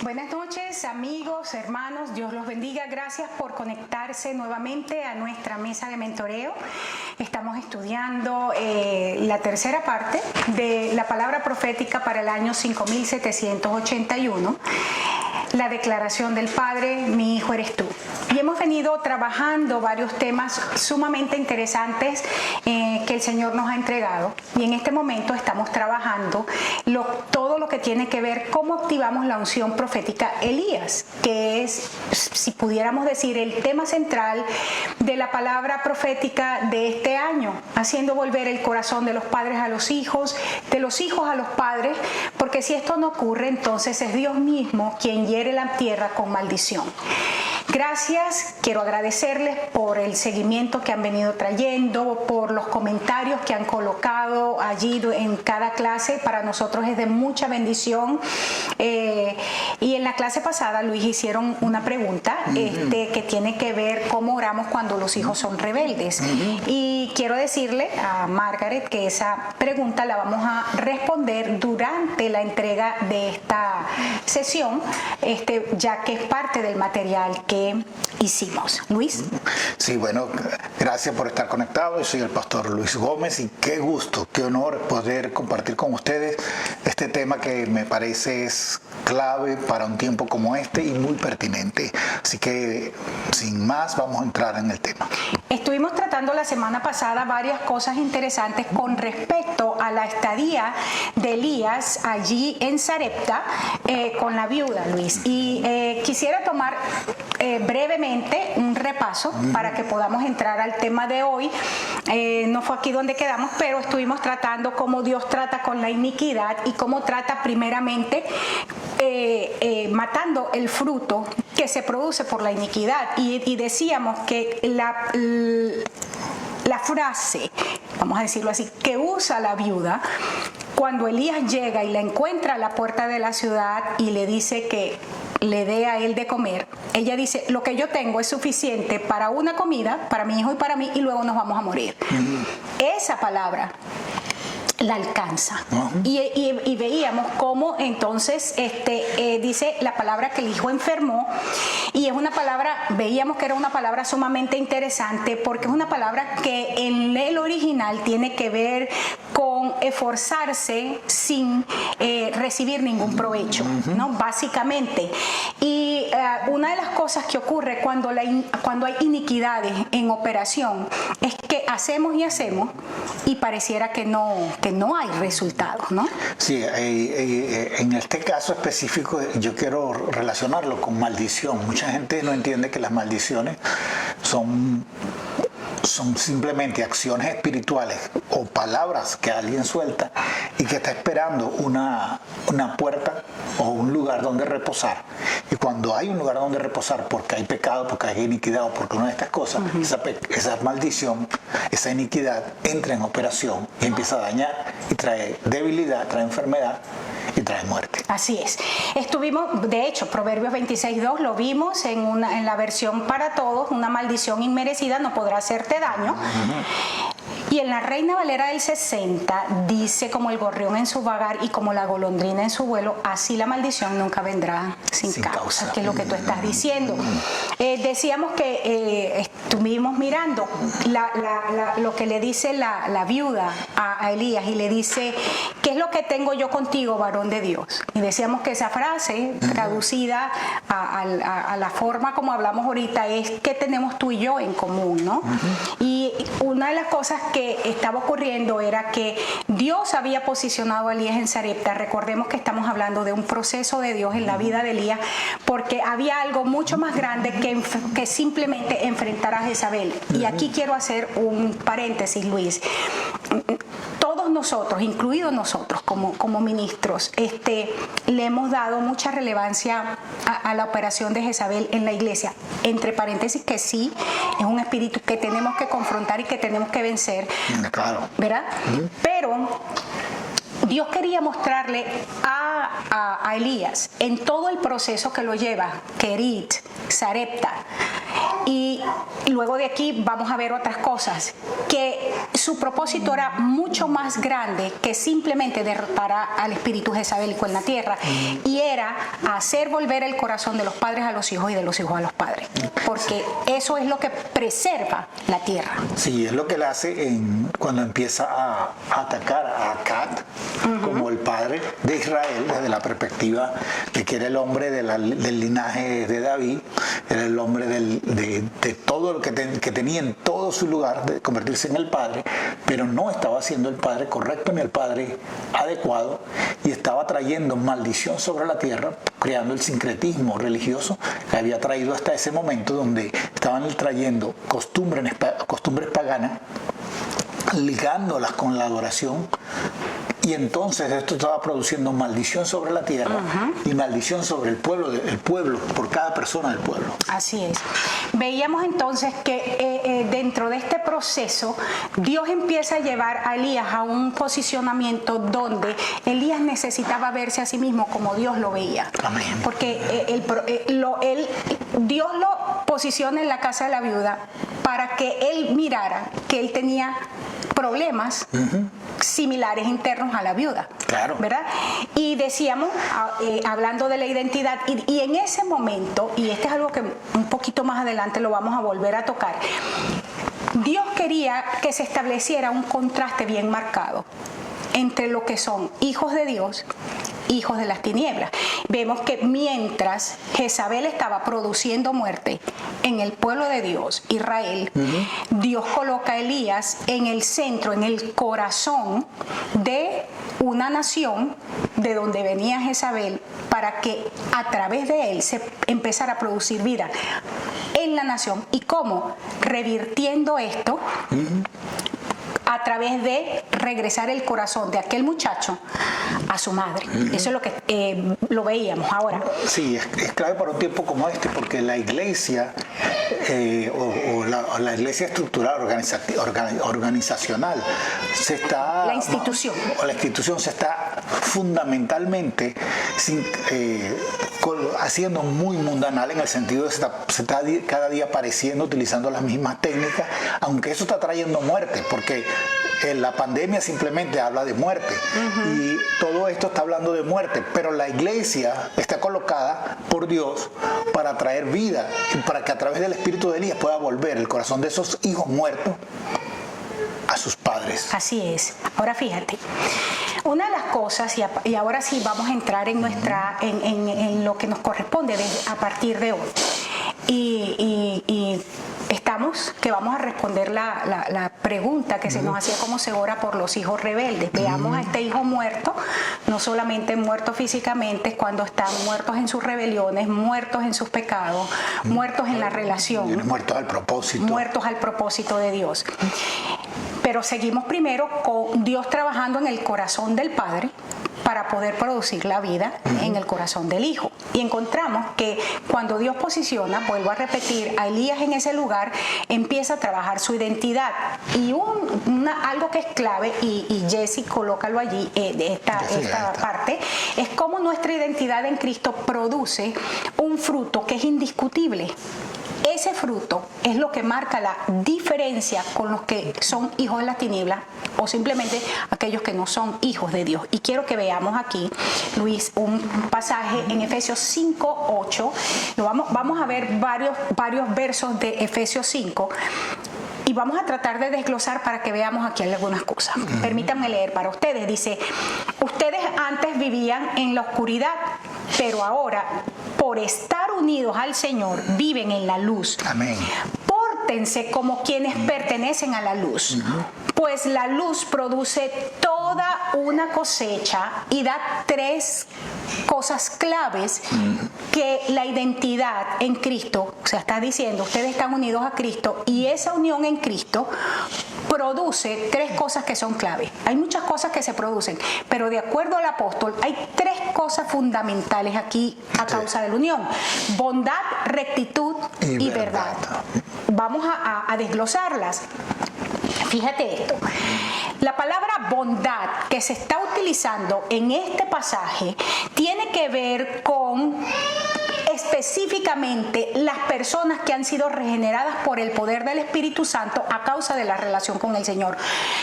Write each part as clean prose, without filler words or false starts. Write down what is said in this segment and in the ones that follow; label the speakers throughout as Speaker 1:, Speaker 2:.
Speaker 1: Buenas noches, amigos, hermanos, Dios los bendiga. Gracias por conectarse nuevamente a nuestra mesa de mentoreo. Estamos estudiando la tercera parte de la palabra profética para el año 5781. La declaración del Padre, mi hijo eres tú. Y hemos venido trabajando varios temas sumamente interesantes que el Señor nos ha entregado. Y en este momento estamos trabajando todo lo que tiene que ver cómo activamos la unción profética Elías, que es, si pudiéramos decir, el tema central de la palabra profética de este año, haciendo volver el corazón de los padres a los hijos, de los hijos a los padres, porque si esto no ocurre, entonces es Dios mismo quien hiere la tierra con maldición. Gracias, quiero agradecerles por el seguimiento que han venido trayendo, por los comentarios que han colocado allí en cada clase. Para nosotros es de mucha bendición. Y en la clase pasada, Luis, hicieron una pregunta que tiene que ver cómo oramos cuando los hijos son rebeldes. Y quiero decirle a Margaret que esa pregunta la vamos a responder durante la entrega de esta sesión, ya que es parte del material que hicimos. Luis.
Speaker 2: Sí, bueno, gracias por estar conectado. Yo soy el pastor Luis Gómez y qué gusto, qué honor poder compartir con ustedes este tema que me parece es clave para un tiempo como este y muy pertinente. Así que, sin más, vamos a entrar en el tema.
Speaker 1: Estuvimos tratando la semana pasada varias cosas interesantes con respecto a la estadía de Elías allí en Sarepta con la viuda, Luis. Y quisiera tomar brevemente un repaso para que podamos entrar al tema de hoy. No fue aquí donde quedamos, pero estuvimos tratando cómo Dios trata con la iniquidad y cómo trata primeramente matando el fruto que se produce por la iniquidad. Y decíamos que la frase, vamos a decirlo así, que usa la viuda cuando Elías llega y la encuentra a la puerta de la ciudad y le dice que le dé a él de comer, ella dice: lo que yo tengo es suficiente para una comida, para mi hijo y para mí, y luego nos vamos a morir. Esa palabra la alcanza. Y veíamos cómo entonces dice la palabra que el hijo enfermó, y es una palabra, veíamos que era una palabra sumamente interesante porque es una palabra que en el original tiene que ver con esforzarse sin recibir ningún provecho, ¿no? Básicamente. Y una de las cosas que ocurre cuando hay iniquidades en operación es que hacemos y hacemos y pareciera que no hay resultados, ¿no?
Speaker 2: Sí, en este caso específico yo quiero relacionarlo con maldición. Mucha gente no entiende que las maldiciones son simplemente acciones espirituales o palabras que alguien suelta y que está esperando una puerta o un lugar donde reposar. Y cuando hay un lugar donde reposar porque hay pecado, porque hay iniquidad o porque una de estas cosas, esa maldición, esa iniquidad entra en operación y empieza a dañar y trae debilidad, trae enfermedad y trae muerte.
Speaker 1: Así es. Estuvimos, de hecho, Proverbios 26:2 lo vimos en la versión para todos: una maldición inmerecida no podrá hacerte daño. Y en la Reina Valera del 60 dice: como el gorrión en su vagar y como la golondrina en su vuelo, así la maldición nunca vendrá sin causa, que es lo que tú estás diciendo. Decíamos que estuvimos mirando lo que le dice la viuda a Elías, y le dice: ¿qué es lo que tengo yo contigo, varón de Dios? Y decíamos que esa frase, traducida a la forma como hablamos ahorita, es: ¿qué tenemos tú y yo en común, no? Y una de las cosas que estaba ocurriendo era que Dios había posicionado a Elías en Sarepta. Recordemos que estamos hablando de un proceso de Dios en la vida de Elías, porque había algo mucho más grande que simplemente enfrentar a Jezabel. Y aquí quiero hacer un paréntesis, Luis. Todos nosotros, incluidos nosotros como ministros, le hemos dado mucha relevancia a la operación de Jezabel en la iglesia. Entre paréntesis, que sí, es un espíritu que tenemos que confrontar y que tenemos que vencer.
Speaker 2: Claro.
Speaker 1: ¿Verdad? Pero Dios quería mostrarle a Elías en todo el proceso que lo lleva, Kerit, Sarepta, y luego de aquí vamos a ver otras cosas, que su propósito era mucho más grande que simplemente derrotar al espíritu jezabélico en la tierra, y era hacer volver el corazón de los padres a los hijos y de los hijos a los padres, porque eso es lo que preserva la tierra.
Speaker 2: Sí, es lo que él hace cuando empieza a atacar a Acab como el padre de Israel, desde la perspectiva de que era el hombre del linaje de David, era el hombre de todo lo que tenía en todo su lugar, de convertirse en el padre, pero no estaba siendo el padre correcto ni el padre adecuado, y estaba trayendo maldición sobre la tierra, creando el sincretismo religioso que había traído hasta ese momento, donde estaban trayendo costumbres paganas, ligándolas con la adoración, y entonces esto estaba produciendo maldición sobre la tierra y maldición sobre el pueblo, por cada persona del pueblo.
Speaker 1: Así es. Veíamos entonces que dentro de este proceso Dios empieza a llevar a Elías a un posicionamiento donde Elías necesitaba verse a sí mismo como Dios lo veía.
Speaker 2: Amén.
Speaker 1: Porque Dios lo posiciona en la casa de la viuda para que él mirara que él tenía problemas similares internos a la viuda.
Speaker 2: Claro.
Speaker 1: ¿Verdad? Y decíamos, hablando de la identidad, y en ese momento, y este es algo que un poquito más adelante lo vamos a volver a tocar, Dios quería que se estableciera un contraste bien marcado entre lo que son hijos de Dios, hijos de las tinieblas. Vemos que mientras Jezabel estaba produciendo muerte en el pueblo de Dios, Israel, Dios coloca a Elías en el centro, en el corazón de una nación de donde venía Jezabel, para que a través de él se empezara a producir vida en la nación. ¿Y cómo? Revirtiendo esto a través de regresar el corazón de aquel muchacho a su madre. Eso es lo que lo veíamos ahora.
Speaker 2: Sí, es clave para un tiempo como este, porque la iglesia la iglesia estructural, organizacional, se está...
Speaker 1: La institución.
Speaker 2: La institución se está fundamentalmente haciendo muy mundanal, en el sentido de que se está cada día apareciendo, utilizando las mismas técnicas, aunque eso está trayendo muerte, porque la pandemia simplemente habla de muerte, y todo esto está hablando de muerte, pero la iglesia está colocada por Dios para traer vida, y para que a través del espíritu de Elías pueda volver el corazón de esos hijos muertos a sus padres.
Speaker 1: Así es. Ahora fíjate, una de las cosas, y ahora sí vamos a entrar en en lo que nos corresponde a partir de hoy, y estamos, que vamos a responder la pregunta que se nos hacía: cómo se ora por los hijos rebeldes. Veamos a este hijo muerto, no solamente muerto físicamente, cuando están muertos en sus rebeliones, muertos en sus pecados, muertos en la relación,
Speaker 2: muertos al propósito.
Speaker 1: Muertos al propósito de Dios. Pero seguimos primero con Dios trabajando en el corazón del Padre para poder producir la vida en el corazón del Hijo. Y encontramos que cuando Dios posiciona, vuelvo a repetir, a Elías en ese lugar, empieza a trabajar su identidad. Y algo que es clave, y Jesse, colócalo allí, esta parte, es cómo nuestra identidad en Cristo produce un fruto que es indiscutible. Ese fruto es lo que marca la diferencia con los que son hijos de las tinieblas, o simplemente aquellos que no son hijos de Dios. Y quiero que veamos aquí, Luis, un pasaje en Efesios 5:8. Vamos a ver varios versos de Efesios 5. Y vamos a tratar de desglosar para que veamos aquí algunas cosas. Permítanme leer para ustedes. Dice: ustedes antes vivían en la oscuridad, pero ahora, por estar unidos al Señor, viven en la luz.
Speaker 2: Amén.
Speaker 1: Pórtense como quienes pertenecen a la luz, pues la luz produce toda una cosecha y da tres cosas claves que la identidad en Cristo, o sea, está diciendo, ustedes están unidos a Cristo, y esa unión en Cristo produce tres cosas que son claves. Hay muchas cosas que se producen, pero de acuerdo al apóstol, hay tres cosas fundamentales aquí a causa de la unión: bondad, rectitud y verdad. Vamos a desglosarlas. Fíjate esto. La palabra bondad que se está utilizando en este pasaje tiene que ver con específicamente las personas que han sido regeneradas por el poder del Espíritu Santo a causa de la relación con el Señor.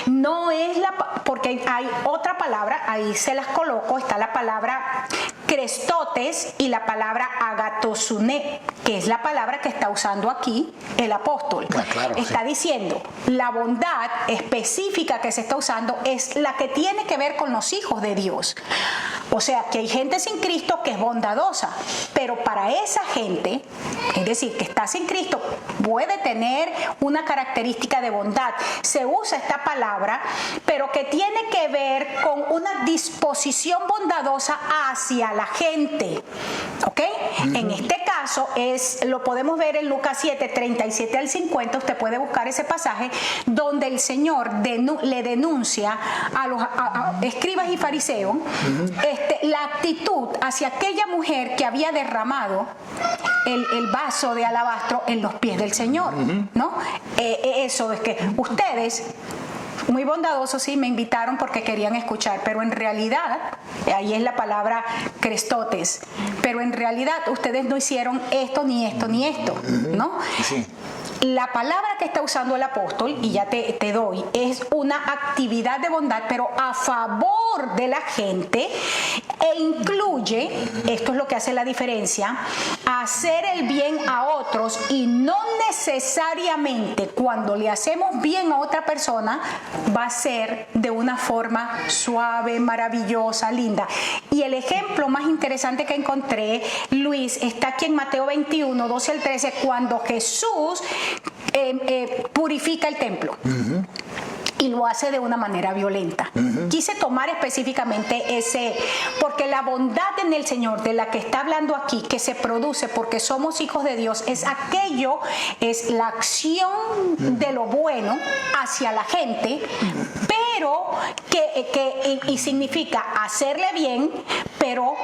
Speaker 1: No es porque hay otra palabra, ahí se las coloco, está la palabra crestotes y la palabra agatosune, que es la palabra que está usando aquí el apóstol.
Speaker 2: Claro,
Speaker 1: está
Speaker 2: sí.
Speaker 1: diciendo, la bondad específica que se está usando es la que tiene que ver con los hijos de Dios. O sea, que hay gente sin Cristo que es bondadosa, pero para esa gente, es decir, que está sin Cristo, puede tener una característica de bondad. Se usa esta palabra, pero que tiene que ver con una disposición bondadosa hacia la gente. ¿Ok? En este caso lo podemos ver en Lucas 7, 37 al 50, usted puede buscar ese pasaje donde el Señor le denuncia a los escribas y fariseos la actitud hacia aquella mujer que había derramado el vaso de alabastro en los pies del Señor, ¿no? Eso es que ustedes, muy bondadosos, sí, me invitaron porque querían escuchar, pero en realidad, ahí es la palabra crestotes, pero en realidad ustedes no hicieron esto, ni esto, ni esto, ¿no?
Speaker 2: Sí.
Speaker 1: La palabra que está usando el apóstol, y ya te doy, es una actividad de bondad, pero a favor de la gente, e incluye, esto es lo que hace la diferencia, hacer el bien a otros, y no necesariamente cuando le hacemos bien a otra persona va a ser de una forma suave, maravillosa, linda. Y el ejemplo más interesante que encontré, Luis, está aquí en Mateo 21, 12 al 13, cuando Jesús purifica el templo. Y lo hace de una manera violenta. Quise tomar específicamente porque la bondad en el Señor de la que está hablando aquí, que se produce porque somos hijos de Dios, es la acción de lo bueno hacia la gente, pero y significa hacerle bien, pero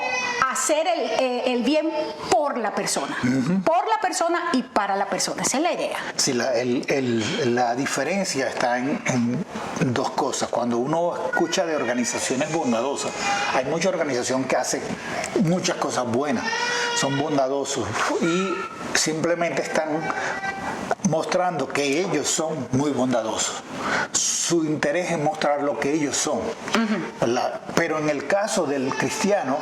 Speaker 1: hacer el bien por la persona. Por la persona y para la persona. Esa es la idea.
Speaker 2: Sí, la diferencia está en dos cosas. Cuando uno escucha de organizaciones bondadosas, hay mucha organización que hace muchas cosas buenas, son bondadosos y simplemente están mostrando que ellos son muy bondadosos. Su interés es mostrar lo que ellos son. Pero en el caso del cristiano,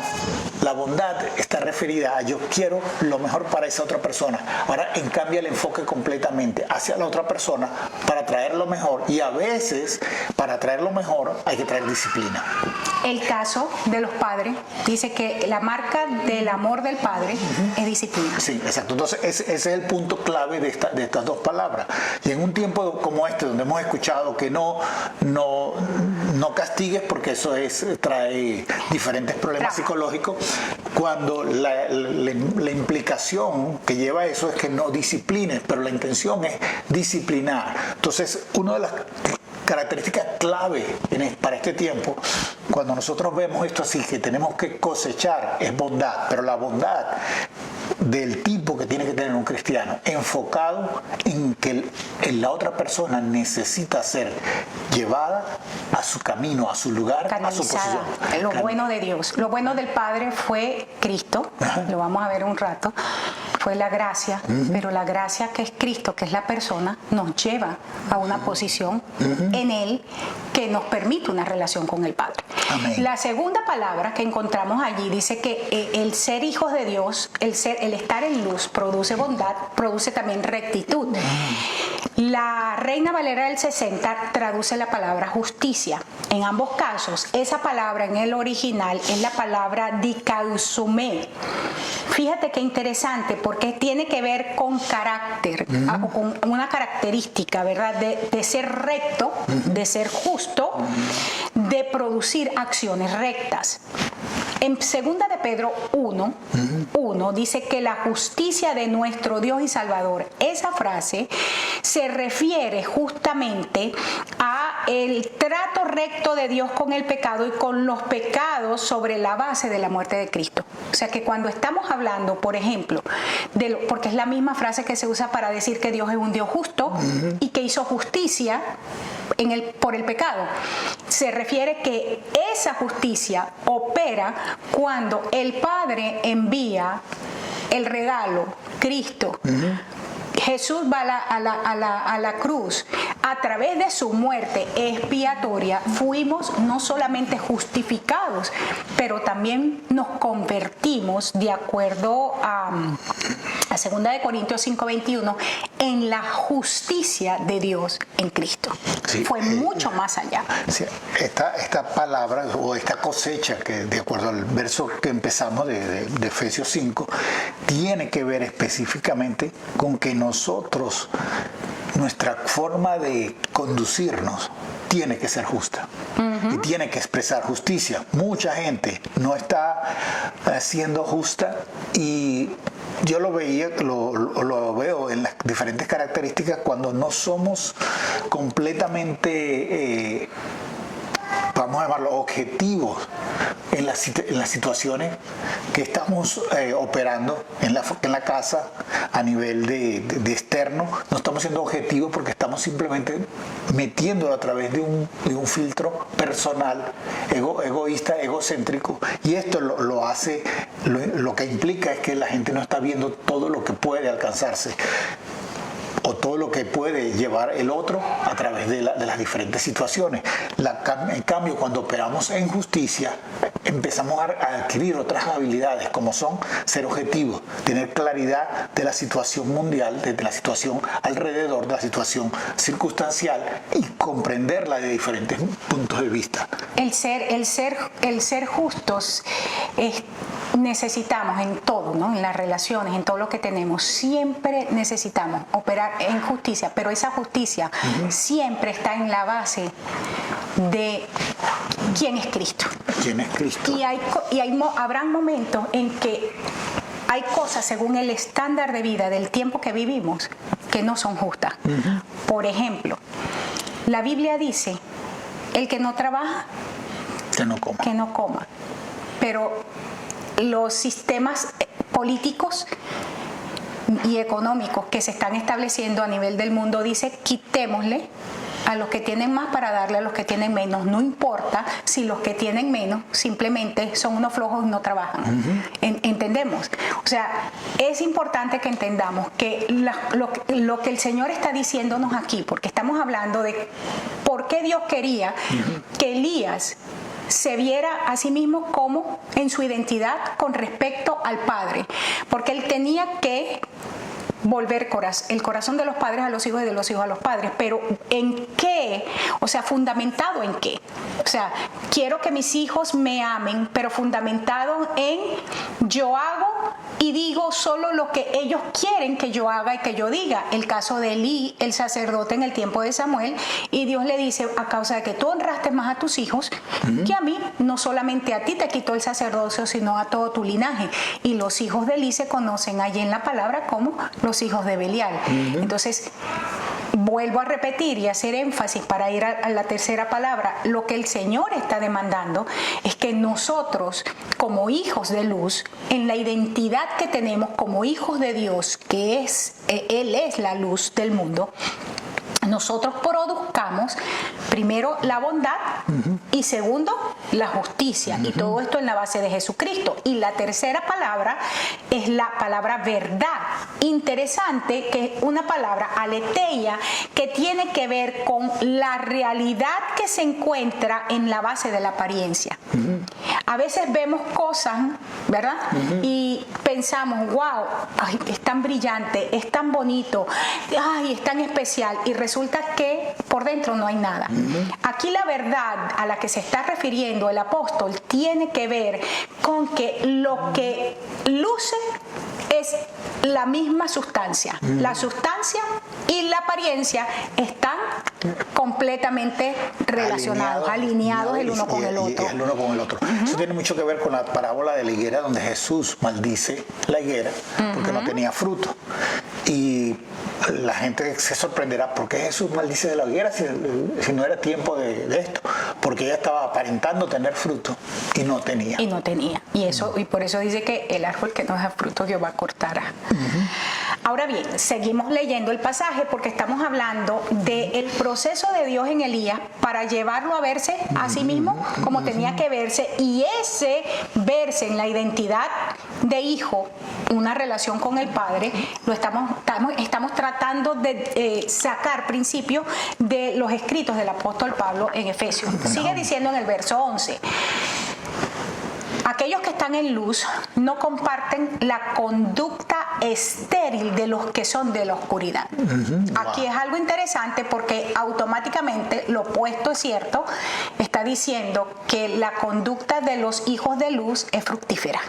Speaker 2: la bondad está referida a yo quiero lo mejor para esa otra persona. Ahora cambia el enfoque completamente hacia la otra persona para traer lo mejor, y a veces para traer lo mejor hay que traer disciplina.
Speaker 1: El caso de los padres dice que la marca del amor del padre es disciplina.
Speaker 2: Sí, exacto. Entonces ese es el punto clave de estas dos palabras. Y en un tiempo como este, donde hemos escuchado que no castigues porque eso trae diferentes problemas psicológicos, cuando la implicación que lleva eso es que no disciplines, pero la intención es disciplinar. Entonces, una de las características clave para este tiempo, cuando nosotros vemos esto así, que tenemos que cosechar, es bondad, pero la bondad del tipo que tiene que tener un cristiano, enfocado en que la otra persona necesita ser llevada a su camino, a su lugar,
Speaker 1: canalizada,
Speaker 2: a su posición.
Speaker 1: Lo bueno de Dios, lo bueno del Padre fue Cristo, lo vamos a ver un rato, fue la gracia, pero la gracia que es Cristo, que es la persona, nos lleva a una posición en Él que nos permite una relación con el Padre.
Speaker 2: Amén.
Speaker 1: La segunda palabra que encontramos allí dice que el ser hijos de Dios, el estar en luz, produce bondad, produce también rectitud. La Reina Valera del 60 traduce la palabra justicia. En ambos casos, esa palabra en el original es la palabra dikausumé. Fíjate qué interesante, porque tiene que ver con carácter, con una característica, ¿verdad? De ser recto, de ser justo, de producir acciones rectas. En 2 de Pedro 1 dice que la justicia de nuestro Dios y Salvador, esa frase se refiere justamente a el trato recto de Dios con el pecado y con los pecados sobre la base de la muerte de Cristo. O sea que cuando estamos hablando, por ejemplo, porque es la misma frase que se usa para decir que Dios es un Dios justo y que hizo justicia por el pecado, se refiere que esa justicia opera cuando el Padre envía el regalo, Cristo. Jesús va a la cruz. A través de su muerte expiatoria fuimos no solamente justificados, pero también nos convertimos, de acuerdo a 2 Corintios 5:21, en la justicia de Dios en Cristo.
Speaker 2: Sí,
Speaker 1: fue mucho más allá.
Speaker 2: Sí, esta palabra o esta cosecha, que de acuerdo al verso que empezamos de Efesios 5, tiene que ver específicamente con que nosotros, nuestra forma de conducirnos tiene que ser justa y tiene que expresar justicia. Mucha gente no está siendo justa, y yo lo veo en las diferentes características cuando no somos completamente vamos a llamarlo objetivos en las situaciones que estamos operando en la casa a nivel de externo. No estamos siendo objetivos porque estamos simplemente metiéndolo a través de un filtro personal, egoísta, egocéntrico, y esto lo hace, lo que implica es que la gente no está viendo todo lo que puede alcanzarse o todo lo que puede llevar el otro a través de las diferentes situaciones. En cambio, cuando operamos en justicia, empezamos a adquirir otras habilidades, como son ser objetivos, tener claridad de la situación mundial, de la situación alrededor, de la situación circunstancial, y comprenderla de diferentes puntos de vista.
Speaker 1: El ser justos necesitamos en todo, ¿no? En las relaciones, en todo lo que tenemos, siempre necesitamos operar en justicia, pero esa justicia siempre está en la base de quién es Cristo.
Speaker 2: ¿Quién es Cristo?
Speaker 1: Habrán momentos en que hay cosas según el estándar de vida del tiempo que vivimos que no son justas. Por ejemplo, la Biblia dice, el que no trabaja, que no coma. Pero los sistemas políticos y económicos que se están estableciendo a nivel del mundo dice, quitémosle a los que tienen más para darle a los que tienen menos. No importa si los que tienen menos simplemente son unos flojos y no trabajan. ¿Entendemos? O sea, es importante que entendamos que lo que el Señor está diciéndonos aquí, porque estamos hablando de por qué Dios quería que Elías se viera a sí mismo como en su identidad con respecto al Padre, porque él tenía que volver el corazón de los padres a los hijos y de los hijos a los padres. Pero ¿en qué? O sea, ¿fundamentado en qué? O sea, quiero que mis hijos me amen, pero fundamentado en yo hago y digo solo lo que ellos quieren que yo haga y que yo diga. El caso de Elí, el sacerdote en el tiempo de Samuel, y Dios le dice, a causa de que tú honraste más a tus hijos que a mí, no solamente a ti te quitó el sacerdocio, sino a todo tu linaje. Y los hijos de Elí se conocen allí en la palabra como los hijos de Belial. Entonces, vuelvo a repetir y hacer énfasis para ir a la tercera palabra. Lo que el Señor está demandando es que nosotros, como hijos de luz, en la identidad que tenemos como hijos de Dios, que Él es la luz del mundo, nosotros produzcamos primero la bondad y segundo la justicia, y todo esto en la base de Jesucristo. Y la tercera palabra es la palabra verdad. Interesante que es una palabra aletheia que tiene que ver con la realidad que se encuentra en la base de la apariencia. A veces vemos cosas, ¿verdad? Y pensamos, wow, ay, es tan brillante, es tan bonito, ay, es tan especial, y resulta que por dentro no hay nada. Aquí la verdad a la que se está refiriendo el apóstol tiene que ver con que lo que luce es la misma sustancia. La sustancia y la apariencia están completamente relacionados, alineados el uno con el otro.
Speaker 2: Eso tiene mucho que ver con la parábola de la higuera, donde Jesús maldice la higuera porque no tenía fruto. Y la gente se sorprenderá, ¿por qué Jesús maldice de la higuera si no era tiempo de esto? Porque ella estaba aparentando tener fruto y no tenía. Y por eso dice que el árbol que no da fruto Jehová cortará. Ahora bien, seguimos leyendo el pasaje porque estamos hablando del proceso de Dios en Elías para llevarlo a verse a sí mismo como tenía que verse, y ese verse en la identidad de hijo
Speaker 1: una relación con el Padre, estamos tratando de sacar principios de los escritos del apóstol Pablo en Efesios. Sigue diciendo en el verso 11: aquellos que están en luz no comparten la conducta estéril de los que son de la oscuridad. Aquí es algo interesante porque automáticamente lo opuesto es cierto. Está diciendo que la conducta de los hijos de luz es fructífera.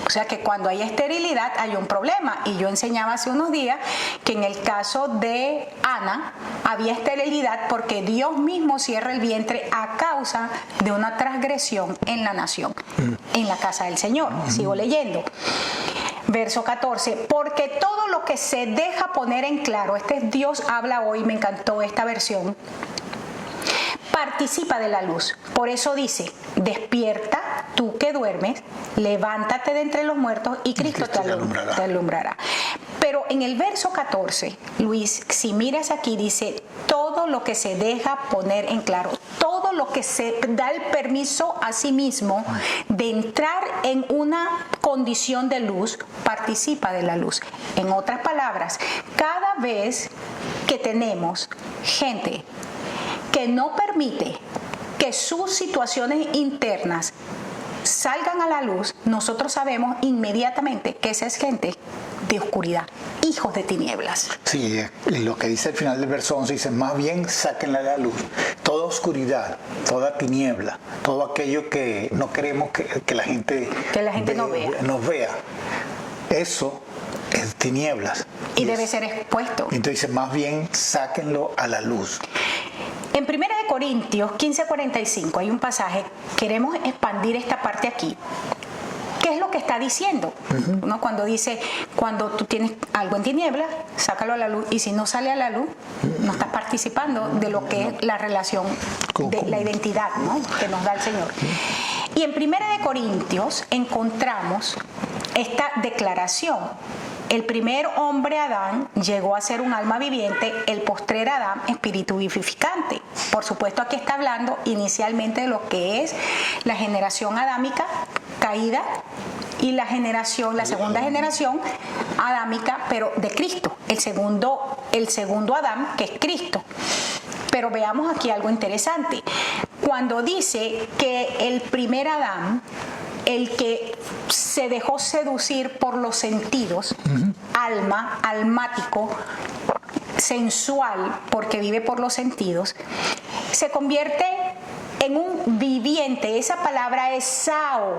Speaker 1: O sea que cuando hay esterilidad hay un problema. Y yo enseñaba hace unos días que en el caso de Ana había esterilidad porque Dios mismo cierra el vientre a causa de una transgresión en la nación, en la casa del Señor. Sigo leyendo. Verso 14, porque todo lo que se deja poner en claro, este es Dios habla hoy, me encantó esta versión, participa de la luz. Por eso dice, despierta tú que duermes, levántate de entre los muertos y Cristo te alumbrará. Pero en el verso 14, Luis, si miras aquí, dice, todo lo que se deja poner en claro, todo lo que se da el permiso a sí mismo de entrar en una condición de luz, participa de la luz. En otras palabras, cada vez que tenemos gente que no permite que sus situaciones internas salgan a la luz, nosotros sabemos inmediatamente que esa es gente de oscuridad, hijos de tinieblas.
Speaker 2: Sí, lo que dice al final del verso 11 dice, más bien sáquenla a la luz, toda oscuridad, toda tiniebla, todo aquello que no queremos que la gente nos vea. Eso es tinieblas.
Speaker 1: Y debe ser expuesto.
Speaker 2: Entonces dice, más bien sáquenlo a la luz.
Speaker 1: En 1 Corintios 15:45 hay un pasaje, queremos expandir esta parte aquí. ¿Qué es lo que está diciendo? ¿No? Cuando dice, cuando tú tienes algo en tinieblas, sácalo a la luz, y si no sale a la luz, no estás participando de lo que es la relación, de la identidad, ¿no?, que nos da el Señor. Y en 1 Corintios encontramos esta declaración. El primer hombre, Adán, llegó a ser un alma viviente, el postrer Adán, espíritu vivificante. Por supuesto, aquí está hablando inicialmente de lo que es la generación adámica caída y la segunda generación adámica, pero de Cristo, el segundo Adán, que es Cristo. Pero veamos aquí algo interesante. Cuando dice que el primer Adán, el que se dejó seducir por los sentidos, almático, sensual, porque vive por los sentidos, se convierte en un viviente. Esa palabra es sao,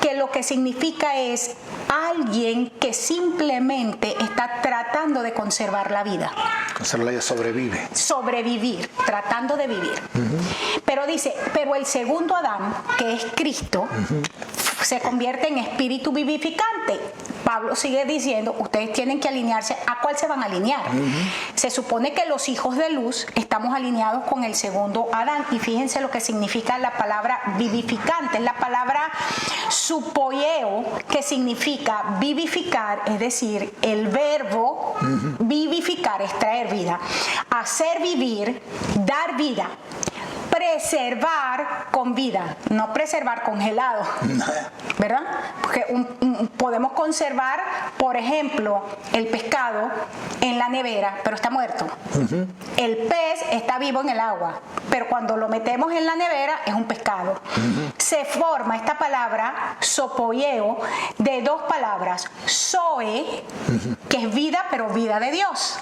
Speaker 1: que lo que significa es alguien que simplemente está tratando de conservar la vida.
Speaker 2: Conservarla, ya sobrevive.
Speaker 1: Sobrevivir, tratando de vivir. Pero dice, pero el segundo Adán, que es Cristo, se convierte en espíritu vivificante. Pablo sigue diciendo, ustedes tienen que alinearse. ¿A cuál se van a alinear? Se supone que los hijos de luz estamos alineados con el segundo Adán. Y fíjense lo que significa la palabra vivificante. Es la palabra supoieo, que significa vivificar, es decir, el verbo vivificar es traer vida. Hacer vivir, dar vida. Preservar con vida, no preservar congelado, ¿verdad? Porque podemos conservar, por ejemplo, el pescado en la nevera, pero está muerto. El pez está vivo en el agua, pero cuando lo metemos en la nevera es un pescado. Se forma esta palabra, sopoieo, de dos palabras, zoe, que es vida, pero vida de Dios,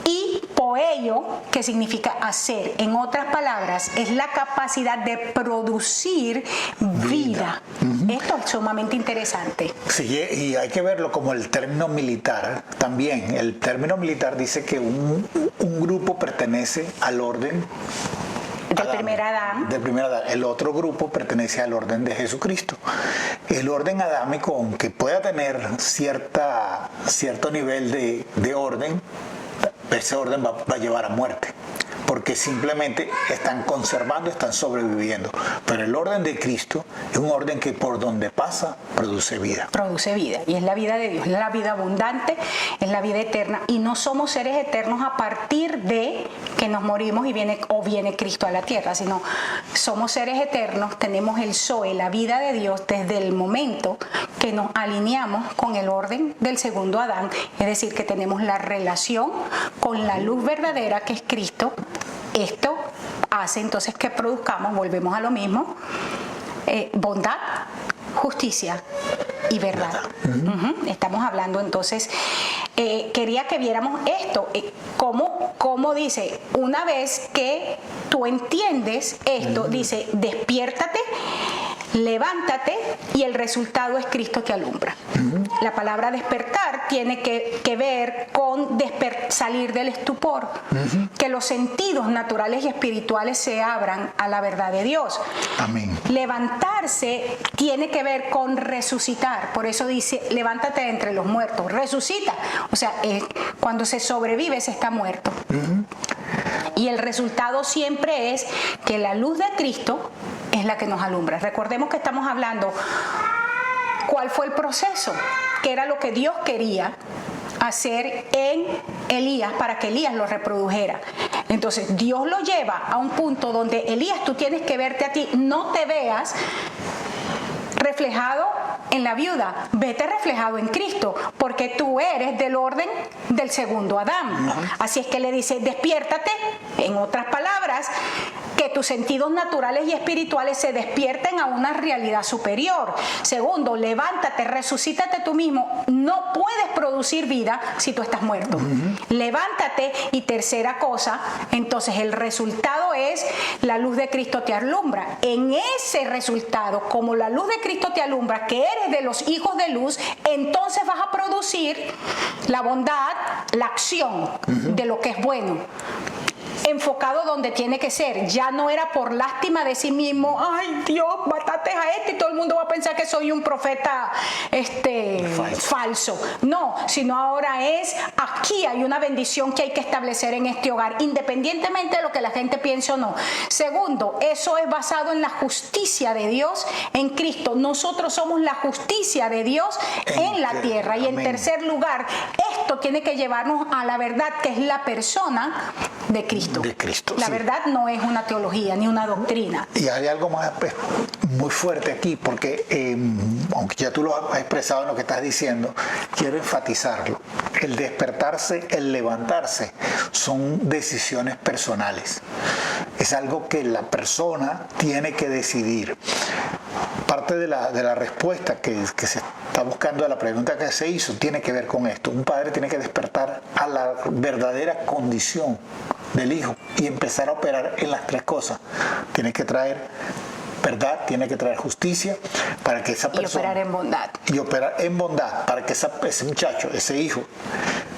Speaker 1: y poeio, que significa hacer. En otras palabras, es la capacidad de producir vida. Esto es sumamente interesante.
Speaker 2: Sí, y hay que verlo como el término militar también. El término militar dice que un grupo pertenece al orden
Speaker 1: del primer Adán.
Speaker 2: El otro grupo pertenece al orden de Jesucristo. El orden adámico, aunque pueda tener cierto nivel de orden, ese orden va a llevar a muerte, porque simplemente están conservando, están sobreviviendo. Pero el orden de Cristo es un orden que por donde pasa produce vida.
Speaker 1: Produce vida, y es la vida de Dios, es la vida abundante, es la vida eterna. Y no somos seres eternos a partir de que nos morimos y viene Cristo a la tierra, sino somos seres eternos, tenemos el Zoe, la vida de Dios, desde el momento que nos alineamos con el orden del segundo Adán, es decir, que tenemos la relación con la luz verdadera que es Cristo. Esto hace entonces que produzcamos, volvemos a lo mismo, bondad, justicia y verdad. Estamos hablando entonces, quería que viéramos esto, cómo dice, una vez que tú entiendes esto, dice, despiértate, levántate, y el resultado es Cristo que alumbra. La palabra despertar tiene que ver con salir del estupor, que los sentidos naturales y espirituales se abran a la verdad de Dios.
Speaker 2: Amén.
Speaker 1: Levantarse tiene que ver con resucitar, por eso dice, levántate de entre los muertos, resucita, o sea, cuando se sobrevive se está muerto. Y el resultado siempre es que la luz de Cristo es la que nos alumbra. Recordemos que estamos hablando cuál fue el proceso, que era lo que Dios quería hacer en Elías para que Elías lo reprodujera. Entonces Dios lo lleva a un punto donde Elías, tú tienes que verte a ti, no te veas reflejado en la viuda, vete reflejado en Cristo, porque tú eres del orden del segundo Adán. Así es que le dice, despiértate, en otras palabras, que tus sentidos naturales y espirituales se despierten a una realidad superior. Segundo, levántate, resucítate tú mismo. No puedes producir vida si tú estás muerto. Levántate. Y tercera cosa, entonces el resultado es la luz de Cristo te alumbra. En ese resultado, como la luz de Cristo te alumbra, que eres de los hijos de luz, entonces vas a producir la bondad, la acción de lo que es bueno, enfocado donde tiene que ser. Ya no era por lástima de sí mismo, ay Dios, mataste a este y todo el mundo va a pensar que soy un profeta falso. No, sino ahora es, aquí hay una bendición que hay que establecer en este hogar, independientemente de lo que la gente piense o no. Segundo, eso es basado en la justicia de Dios en Cristo. Nosotros somos la justicia de Dios en la tierra. Y en tercer lugar, esto tiene que llevarnos a la verdad, que es la persona de Cristo.
Speaker 2: De Cristo.
Speaker 1: La verdad no es una teología ni una doctrina.
Speaker 2: Y hay algo más muy fuerte aquí, porque aunque ya tú lo has expresado en lo que estás diciendo, quiero enfatizarlo. El despertarse, el levantarse, son decisiones personales. Es algo que la persona tiene que decidir. Parte de la respuesta que se está buscando a la pregunta que se hizo tiene que ver con esto. Un padre tiene que despertar a la verdadera condición del hijo y empezar a operar en las tres cosas. Tiene que traer verdad, tiene que traer justicia para que esa persona...
Speaker 1: Y operar en bondad.
Speaker 2: Y operar en bondad para que ese muchacho, ese hijo,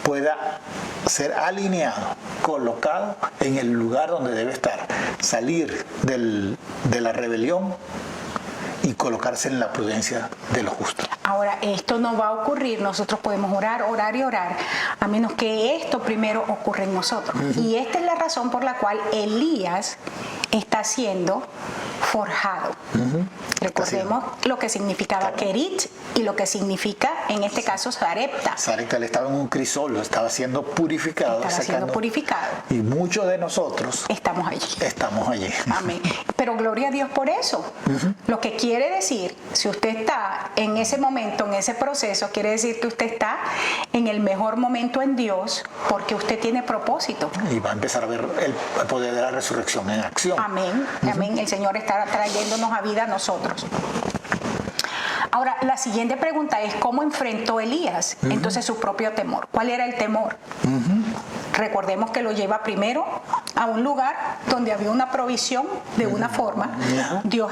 Speaker 2: pueda ser alineado, colocado en el lugar donde debe estar, salir de la rebelión y colocarse en la prudencia de lo justo.
Speaker 1: Ahora, esto no va a ocurrir, nosotros podemos orar, orar y orar, a menos que esto primero ocurra en nosotros. Y esta es la razón por la cual Elías está siendo forjado. Recordemos lo que significaba Kerit y lo que significa, en este caso, Sarepta.
Speaker 2: Sarepta, él estaba en un crisol, estaba siendo purificado. Y muchos de nosotros
Speaker 1: estamos allí.
Speaker 2: Estamos allí.
Speaker 1: Amén. Pero gloria a Dios por eso. Lo que quiere decir, si usted está en ese momento, en ese proceso, quiere decir que usted está en el mejor momento en Dios, porque usted tiene propósito.
Speaker 2: Y va a empezar a ver el poder de la resurrección en acción.
Speaker 1: Amén. Amén. El Señor está trayéndonos a vida a nosotros. Ahora, la siguiente pregunta es, ¿cómo enfrentó Elías entonces su propio temor? ¿Cuál era el temor? Recordemos que lo lleva primero a un lugar donde había una provisión de una forma. Dios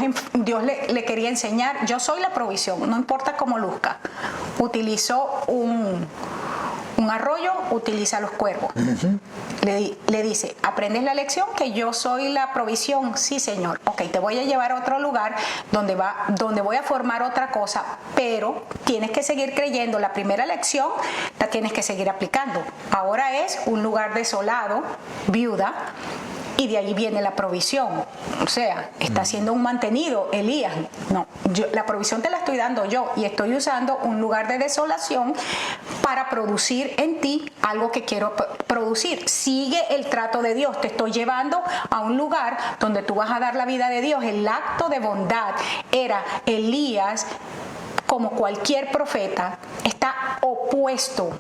Speaker 1: le quería enseñar, yo soy la provisión, no importa cómo luzca. Utilizó un arroyo, utiliza los cuervos. Le dice, ¿aprendes la lección? Que yo soy la provisión. Sí, Señor. Ok, te voy a llevar a otro lugar donde voy a formar otra cosa, pero tienes que seguir creyendo. La primera lección la tienes que seguir aplicando. Ahora es un lugar desolado, viuda, y de ahí viene la provisión. O sea, está siendo un mantenido Elías. No, la provisión te la estoy dando yo y estoy usando un lugar de desolación para producir en ti algo que quiero producir. Sigue el trato de Dios. Te estoy llevando a un lugar donde tú vas a dar la vida de Dios. El acto de bondad era Elías como cualquier profeta, está opuesto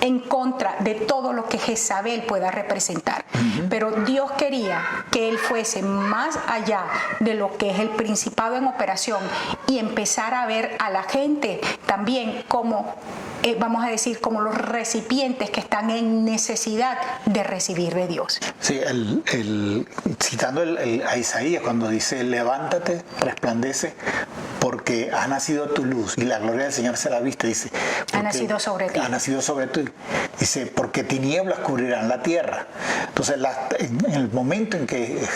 Speaker 1: en contra de todo lo que Jezabel pueda representar. Pero Dios quería que él fuese más allá de lo que es el principado en operación y empezar a ver a la gente también como, vamos a decir, como los recipientes que están en necesidad de recibir de Dios.
Speaker 2: Sí, citando a Isaías cuando dice, levántate, resplandece, porque ha nacido tu luz y la gloria del Señor será vista. Dice,
Speaker 1: ha nacido sobre ti.
Speaker 2: Ha nacido sobre ti. Dice, porque tinieblas cubrirán la tierra. Entonces, en el momento en que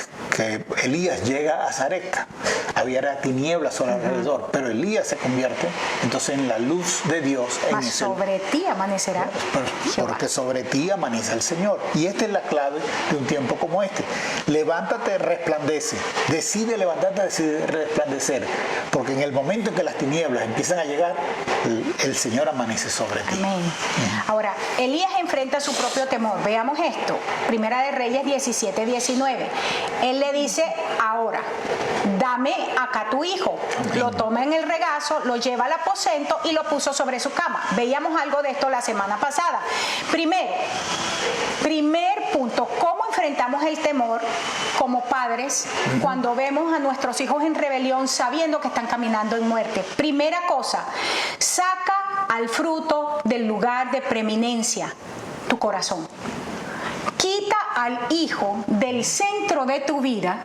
Speaker 2: Elías llega a Sarepta, había tinieblas sobre alrededor, pero Elías se convierte entonces en la luz de Dios.
Speaker 1: Mas sobre ti amanecerá
Speaker 2: porque sobre ti amanece el Señor. Y esta es la clave de un tiempo como este. Levántate, resplandece. Decide levantarte, decide resplandecer. Porque en el momento en que las tinieblas empiezan a llegar, el Señor amanece sobre ti.
Speaker 1: Amén. Ahora, Elías enfrenta su propio temor. Veamos esto. Primera de Reyes 17-19. Él le dice, ahora, dame acá tu hijo. Lo toma en el regazo, lo lleva al aposento y lo puso sobre su cama. Veíamos algo de esto la semana pasada. Primer punto, ¿cómo enfrentamos el temor como padres cuando vemos a nuestros hijos en rebelión sabiendo que están caminando en muerte? Primera cosa, saca al fruto del lugar de preeminencia, tu corazón. Quita al hijo del centro de tu vida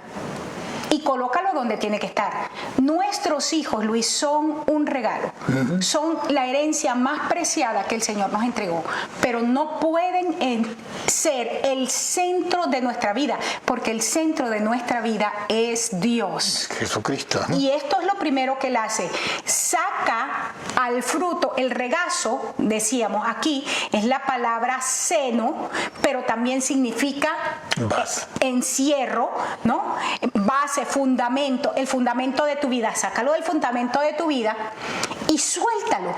Speaker 1: y colócalo donde tiene que estar. Nuestros hijos, Luis, son un regalo. Son la herencia más preciada que el Señor nos entregó, pero no pueden ser el centro de nuestra vida, porque el centro de nuestra vida es Dios.
Speaker 2: Jesucristo.
Speaker 1: Y esto es lo primero que Él hace. Saca al fruto, el regazo, decíamos aquí, es la palabra seno, pero también significa encierro, ¿no? Base, fundamento, el fundamento de tu vida. Sácalo del fundamento de tu vida y suéltalo.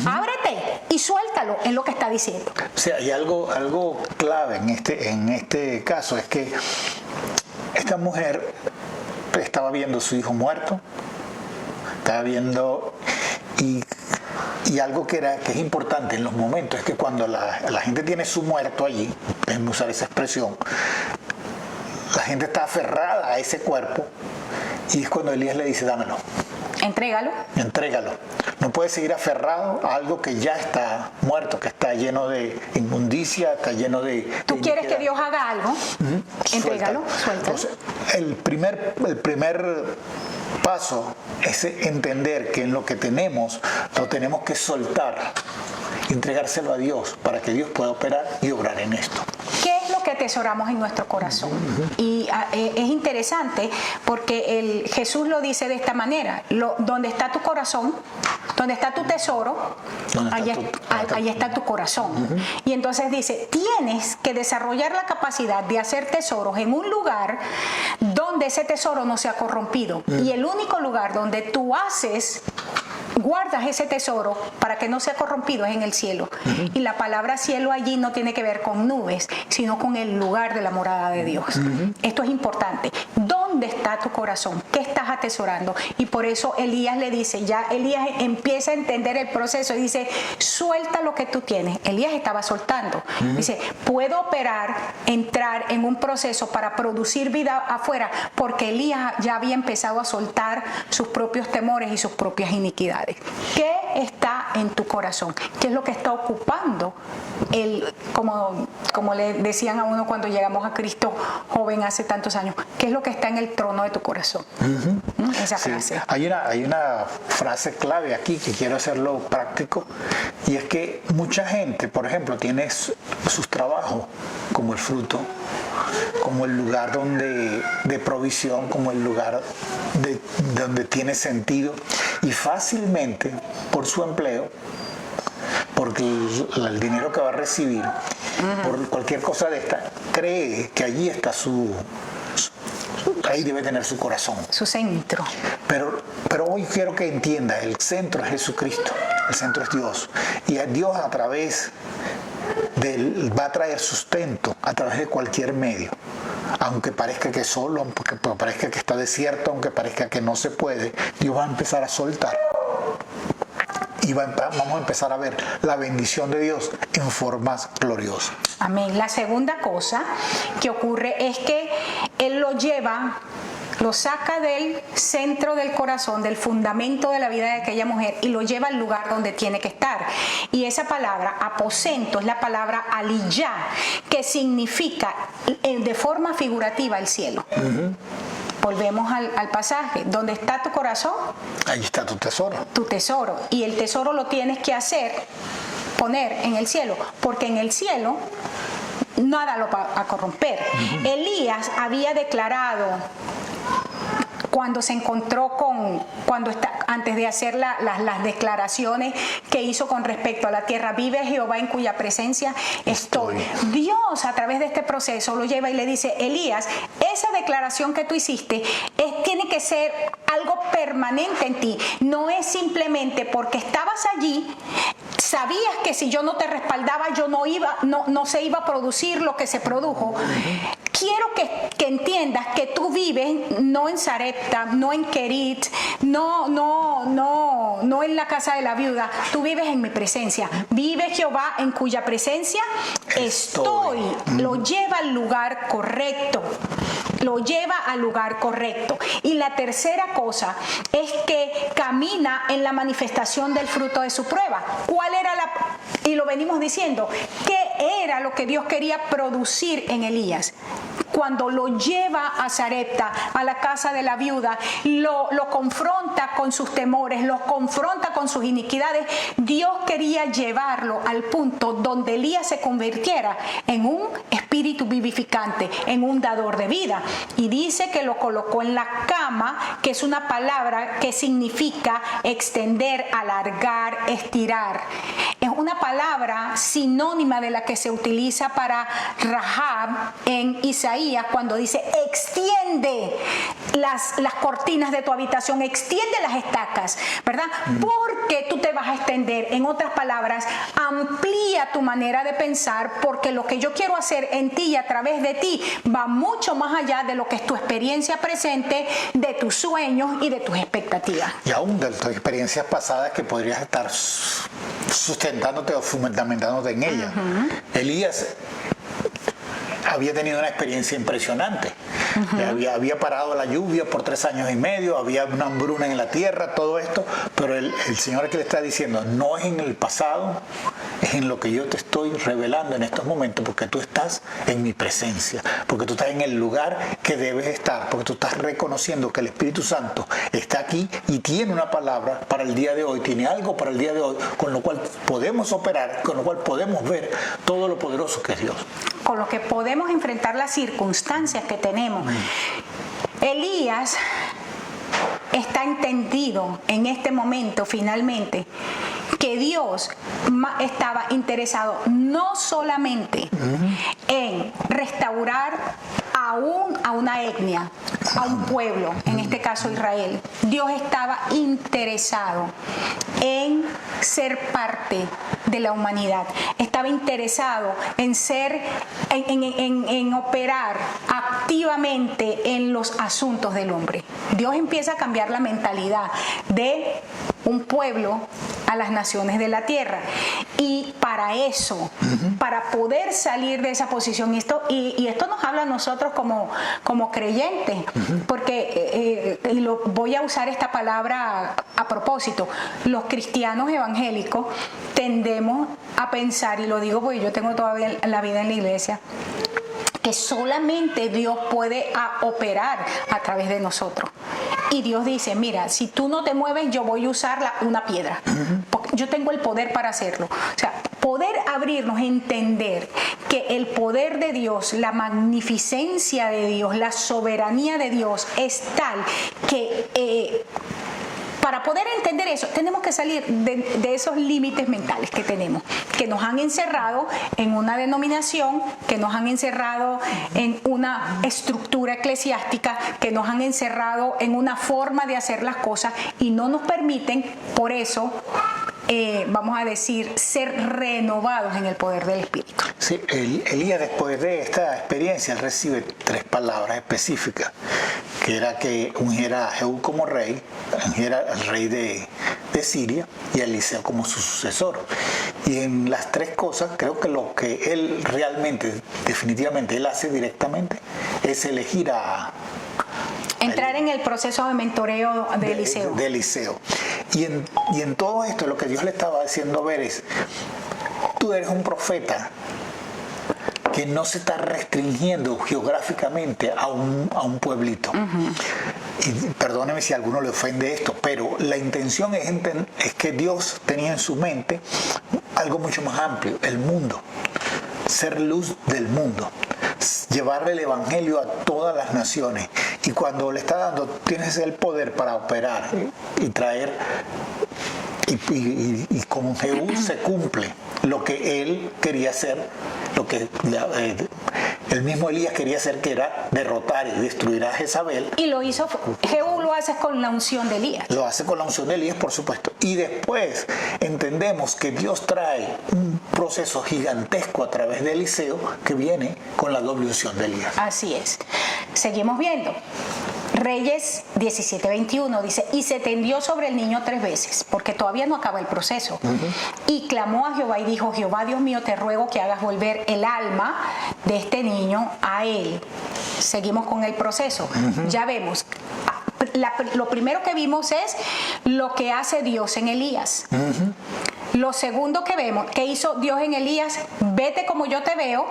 Speaker 1: Ábrete y suéltalo, es lo que está diciendo.
Speaker 2: O sea, hay algo clave en este caso, es que esta mujer estaba viendo a su hijo muerto, estaba viendo, y algo que es importante en los momentos es que cuando la gente tiene su muerto allí, déjenme usar esa expresión, la gente está aferrada a ese cuerpo, y es cuando Elías le dice, dámelo.
Speaker 1: Entrégalo.
Speaker 2: Entrégalo. No puedes seguir aferrado a algo que ya está muerto, que está lleno de inmundicia, está lleno de...
Speaker 1: ¿Tú quieres que Dios haga algo? Entrégalo, suéltalo.
Speaker 2: Entonces, el primer paso es entender que en lo que tenemos, lo tenemos que soltar, entregárselo a Dios para que Dios pueda operar y obrar en esto.
Speaker 1: ¿Qué es lo que atesoramos en nuestro corazón? Y es interesante porque Jesús lo dice de esta manera: donde está tu corazón, donde está tu tesoro, ahí está tu corazón. Y entonces dice, tienes que desarrollar la capacidad de hacer tesoros en un lugar donde ese tesoro no sea corrompido. Y el único lugar donde tú guardas ese tesoro para que no sea corrompido es en el cielo. Y la palabra cielo allí no tiene que ver con nubes, sino con el lugar de la morada de Dios. Esto es importante. ¿Dónde está tu corazón? ¿Qué estás atesorando? Y por eso Elías le dice, ya Elías empieza a entender el proceso y dice, suelta lo que tú tienes. Elías estaba soltando. Dice, puedo entrar en un proceso para producir vida afuera, porque Elías ya había empezado a soltar sus propios temores y sus propias iniquidades. ¿Qué está en tu corazón? ¿Qué es lo que está ocupando como le decían a uno cuando llegamos a Cristo joven hace tantos años? ¿Qué es lo que está en el trono de tu corazón? Esa frase.
Speaker 2: Sí. Hay una frase clave aquí que quiero hacerlo práctico, y es que mucha gente, por ejemplo, tiene sus trabajos como el fruto, como el lugar de provisión, como el lugar donde tiene sentido, y fácilmente por su empleo, porque el dinero que va a recibir, por cualquier cosa de esta, cree que allí está ahí debe tener su corazón,
Speaker 1: su centro.
Speaker 2: Pero hoy quiero que entienda, el centro es Jesucristo, el centro es Dios, y a Dios a través va a traer sustento a través de cualquier medio. Aunque parezca que es solo, aunque parezca que está desierto, aunque parezca que no se puede, Dios va a empezar a soltar. y vamos a empezar a ver la bendición de Dios en formas gloriosas.
Speaker 1: Amén. La segunda cosa que ocurre es que Él lo saca del centro del corazón, del fundamento de la vida de aquella mujer y lo lleva al lugar donde tiene que estar. Y esa palabra, aposento, es la palabra aliyah, que significa de forma figurativa el cielo. Volvemos al pasaje. ¿Dónde está tu corazón?
Speaker 2: Ahí está tu tesoro.
Speaker 1: Tu tesoro. Y el tesoro lo tienes que poner en el cielo, porque en el cielo nada lo va a corromper. Elías había declarado cuando se encontró antes de hacer las declaraciones que hizo con respecto a la tierra, vive Jehová en cuya presencia estoy. Dios a través de este proceso lo lleva y le dice, Elías, esa declaración que tú hiciste tiene que ser algo permanente en ti, no es simplemente porque estabas allí, sabías que si yo no te respaldaba no se iba a producir lo que se produjo. Quiero que entiendas que tú vives no en Sarepta, no en Kerit, no en la casa de la viuda, tú vives en mi presencia. Vive Jehová en cuya presencia estoy. Lo lleva al lugar correcto. Lo lleva al lugar correcto. Y la tercera cosa es que camina en la manifestación del fruto de su prueba. ¿Cuál era y lo venimos diciendo, qué era lo que Dios quería producir en Elías? Cuando lo lleva a Sarepta, a la casa de la viuda, lo confronta con sus temores, lo confronta con sus iniquidades, Dios quería llevarlo al punto donde Elías se convirtiera en un espíritu vivificante, en un dador de vida. Y dice que lo colocó en la cama, que es una palabra que significa extender, alargar, estirar. Es una palabra sinónima de la que se utiliza para Rahab en Isaías cuando dice extiende las cortinas de tu habitación, extiende las estacas, ¿verdad? Porque tú te vas a extender. En otras palabras, amplía tu manera de pensar, porque lo que yo quiero hacer en ti y a través de ti va mucho más allá de lo que es tu experiencia presente, de tus sueños y de tus expectativas.
Speaker 2: Y aún de tus experiencias pasadas que podrías estar sustentándote o fundamentándote en ellas. Elías había tenido una experiencia impresionante. Había parado la lluvia por 3 años y medio, había una hambruna en la tierra, todo esto, pero el Señor que le está diciendo, no es en el pasado, es en lo que yo te estoy revelando en estos momentos, porque tú estás en mi presencia, porque tú estás en el lugar que debes estar, porque tú estás reconociendo que el Espíritu Santo está aquí y tiene una palabra para el día de hoy, tiene algo para el día de hoy, con lo cual podemos operar, con lo cual podemos ver todo lo poderoso que es Dios.
Speaker 1: Con lo que podemos enfrentar las circunstancias que tenemos. Elías está entendido en este momento finalmente que Dios estaba interesado no solamente en restaurar a una etnia, a un pueblo, en este caso Israel. Dios estaba interesado en ser parte de la humanidad. Estaba interesado en en operar activamente en los asuntos del hombre. Dios empieza a cambiar la mentalidad de un pueblo a las naciones de la tierra. Y para eso, para poder salir de esa posición, y esto nos habla a nosotros como creyentes, porque voy a usar esta palabra a propósito, los cristianos evangélicos tendemos a pensar, y lo digo porque yo tengo todavía la vida en la iglesia, que solamente Dios puede operar a través de nosotros. Y Dios dice, mira, si tú no te mueves, yo voy a usar una piedra. Porque yo tengo el poder para hacerlo. O sea, poder abrirnos, entender que el poder de Dios, la magnificencia de Dios, la soberanía de Dios es tal que... para poder entender eso, tenemos que salir de esos límites mentales que tenemos, que nos han encerrado en una denominación, que nos han encerrado en una estructura eclesiástica, que nos han encerrado en una forma de hacer las cosas y no nos permiten, por eso, vamos a decir, ser renovados en el poder del Espíritu.
Speaker 2: Sí, Elías, después de esta experiencia, él recibe 3 palabras específicas, que era que ungiera a Jehú como rey, ungiera al rey de de Siria y a Eliseo como su sucesor. Y en las tres cosas, creo que lo que él realmente, definitivamente, él hace directamente, es elegir
Speaker 1: entrar en el proceso de mentoreo de Eliseo.
Speaker 2: De Eliseo. Y en todo esto, lo que Dios le estaba haciendo ver es, tú eres un profeta que no se está restringiendo geográficamente a un pueblito. Y perdóneme si a alguno le ofende esto, pero la intención es que Dios tenía en su mente algo mucho más amplio, el mundo, ser luz del mundo, llevarle el evangelio a todas las naciones. Y cuando le está dando, tienes el poder para operar y traer, y con Jehú se cumple lo que él quería hacer, lo que el mismo Elías quería hacer, que era derrotar y destruir a Jezabel.
Speaker 1: Y lo hizo, Jehú lo hace con la unción de Elías.
Speaker 2: Lo hace con la unción de Elías, por supuesto. Y después entendemos que Dios trae un proceso gigantesco a través de Eliseo que viene con la doble unción de Elías.
Speaker 1: Así es. Seguimos viendo. Reyes 17:21 dice, y se tendió sobre el niño 3 veces, porque todavía no acaba el proceso. Y clamó a Jehová y dijo, Jehová Dios mío, te ruego que hagas volver el alma de este niño a él. Seguimos con el proceso. Ya vemos. Lo primero que vimos es lo que hace Dios en Elías. Lo segundo que vemos, que hizo Dios en Elías, vete como yo te veo,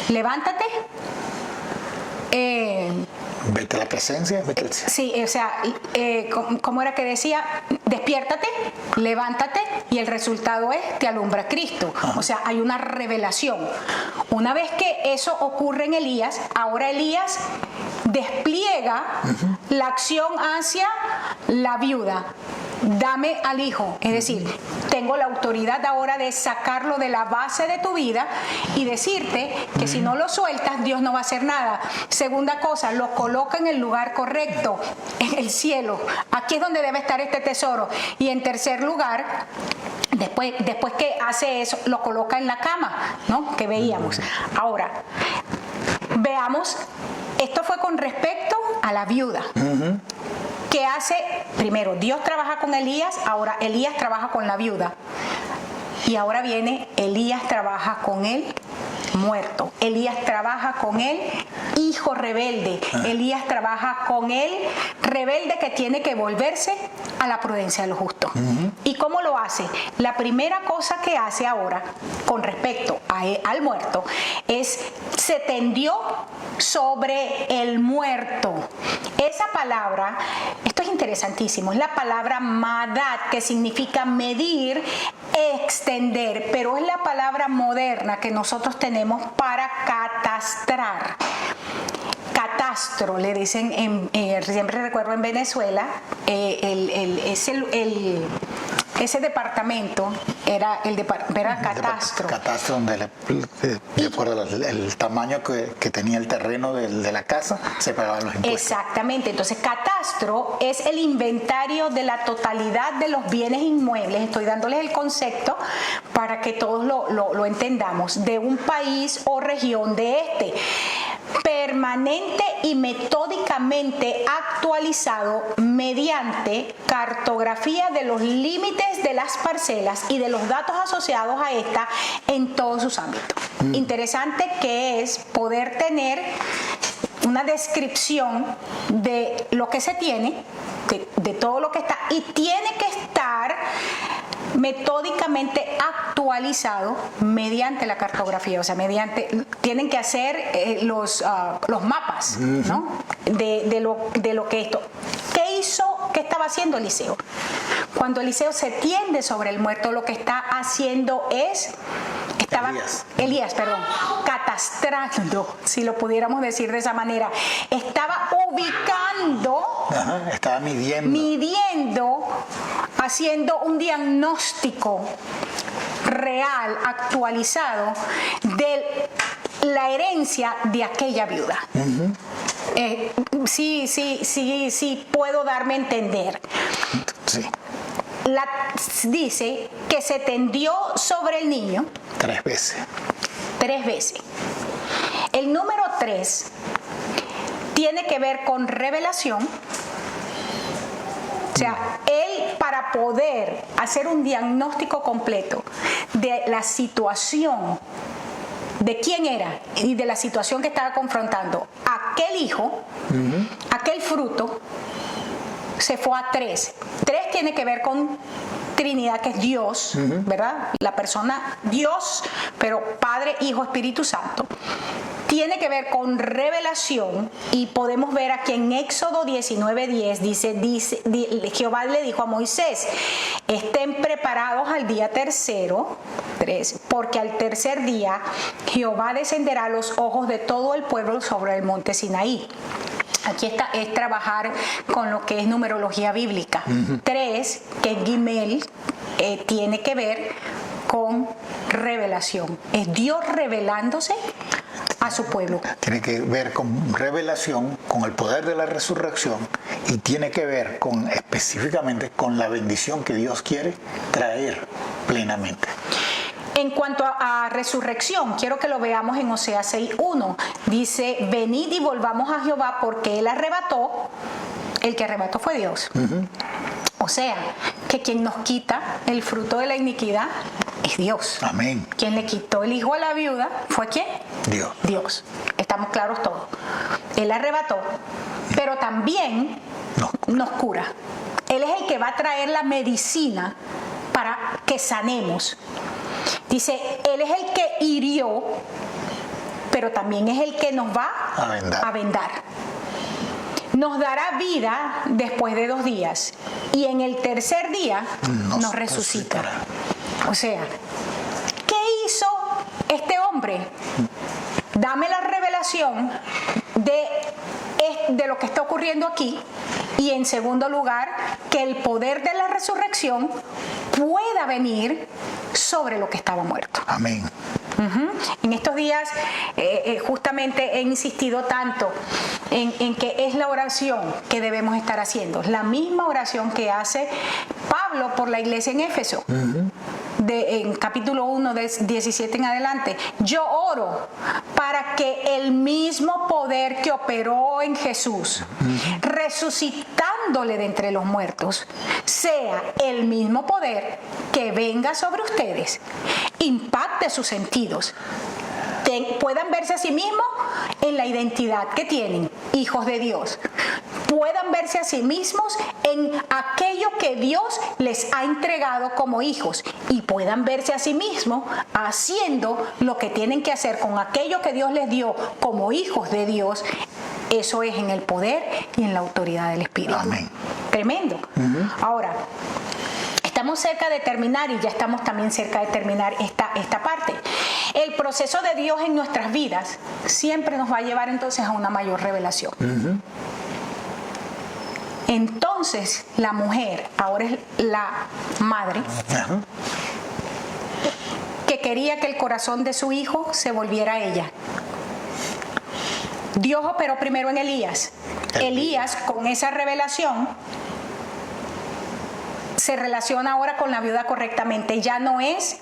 Speaker 1: levántate.
Speaker 2: Vete a la presencia, vete al cielo.
Speaker 1: Sí, o sea, ¿cómo era que decía? Despiértate, levántate, y el resultado es, te alumbra Cristo. O sea, hay una revelación. Una vez que eso ocurre en Elías, ahora Elías despliega la acción hacia la viuda. Dame al hijo, es decir, tengo la autoridad ahora de sacarlo de la base de tu vida y decirte que si no lo sueltas, Dios no va a hacer nada. Segunda cosa, lo coloca en el lugar correcto, en el cielo. Aquí es donde debe estar este tesoro. Y en tercer lugar, después que hace eso, lo coloca en la cama, ¿no? Que veíamos. Ahora, veamos, esto fue con respecto a la viuda. ¿Qué hace? Primero, Dios trabaja con Elías, ahora Elías trabaja con la viuda. Y ahora viene, Elías trabaja con él muerto. Elías trabaja con él hijo rebelde. Elías trabaja con él rebelde que tiene que volverse a la prudencia de los justos. ¿Y cómo lo hace? La primera cosa que hace ahora con respecto al muerto es se tendió sobre el muerto. Esa palabra, esto es interesantísimo, es la palabra madat, que significa medir, extender, pero es la palabra moderna que nosotros tenemos para catastrar. Catastro, le dicen, siempre recuerdo en Venezuela, ese departamento era catastro.
Speaker 2: Catastro, donde de acuerdo al tamaño que tenía el terreno de la casa, se pagaban los impuestos.
Speaker 1: Exactamente. Entonces, catastro es el inventario de la totalidad de los bienes inmuebles. Estoy dándoles el concepto para que todos lo entendamos. De un país o región de este. Permanente y metódicamente actualizado mediante cartografía de los límites de las parcelas y de los datos asociados a esta en todos sus ámbitos. Interesante que es poder tener una descripción de lo que se tiene, de todo lo que está, y tiene que estar metódicamente actualizado mediante la cartografía, o sea, tienen que hacer los mapas, ¿no? de lo que esto. ¿Qué estaba haciendo Eliseo? Cuando Eliseo se tiende sobre el muerto, lo que está haciendo es Elías, catastrando, si lo pudiéramos decir de esa manera. Estaba ubicando,
Speaker 2: estaba midiendo,
Speaker 1: haciendo un diagnóstico real, actualizado de la herencia de aquella viuda. Sí, puedo darme a entender.
Speaker 2: Sí.
Speaker 1: Dice que se tendió sobre el niño
Speaker 2: 3 veces.
Speaker 1: 3 veces. El número 3 tiene que ver con revelación. sea, él, para poder hacer un diagnóstico completo de la situación, de quién era y de la situación que estaba confrontando aquel hijo, aquel fruto, se fue a 3. 3 tiene que ver con Trinidad, que es Dios, ¿verdad? La persona Dios, pero Padre, Hijo, Espíritu Santo. Tiene que ver con revelación, y podemos ver aquí en Éxodo 19:10, dice, Jehová le dijo a Moisés: estén preparados al día tercero, 3, porque al tercer día Jehová descenderá a los ojos de todo el pueblo sobre el monte Sinaí. Aquí está, es trabajar con lo que es numerología bíblica. 3, que es Gimel, tiene que ver con revelación. Es Dios revelándose a su pueblo.
Speaker 2: Tiene que ver con revelación, con el poder de la resurrección, y tiene que ver con específicamente con la bendición que Dios quiere traer plenamente.
Speaker 1: En cuanto a resurrección, quiero que lo veamos en Oseas 6:1. Dice: venid y volvamos a Jehová, porque él arrebató. El que arrebató fue Dios. O sea, que quien nos quita el fruto de la iniquidad es Dios.
Speaker 2: Amén.
Speaker 1: Quien le quitó el hijo a la viuda fue ¿quién?
Speaker 2: Dios.
Speaker 1: Dios. Estamos claros todos. Él arrebató, pero también nos cura. Él es el que va a traer la medicina para que sanemos. Dice, él es el que hirió, pero también es el que nos va a vendar. Nos dará vida después de 2 días, y en el tercer día nos resucitará. O sea, ¿qué hizo este hombre? Dame la revelación de lo que está ocurriendo aquí, y en segundo lugar, que el poder de la resurrección pueda venir sobre lo que estaba muerto.
Speaker 2: Amén.
Speaker 1: En estos días justamente he insistido tanto en que es la oración que debemos estar haciendo, la misma oración que hace Pablo por la iglesia en Éfeso. En capítulo 1, de 17 en adelante: yo oro para que el mismo poder que operó en Jesús, resucitándole de entre los muertos, sea el mismo poder que venga sobre ustedes, impacte sus sentidos, puedan verse a sí mismos en la identidad que tienen, hijos de Dios, puedan verse a sí mismos en aquello que Dios les ha entregado como hijos, y puedan verse a sí mismos haciendo lo que tienen que hacer con aquello que Dios les dio como hijos de Dios. Eso es en el poder y en la autoridad del Espíritu.
Speaker 2: Amén.
Speaker 1: Tremendo. Ahora, estamos cerca de terminar, y ya estamos también cerca de terminar esta parte. El proceso de Dios en nuestras vidas siempre nos va a llevar entonces a una mayor revelación. Entonces la mujer ahora es la madre que quería que el corazón de su hijo se volviera a ella. Dios operó primero en Elías. Elías, con esa revelación, se relaciona ahora con la viuda correctamente. Ya no es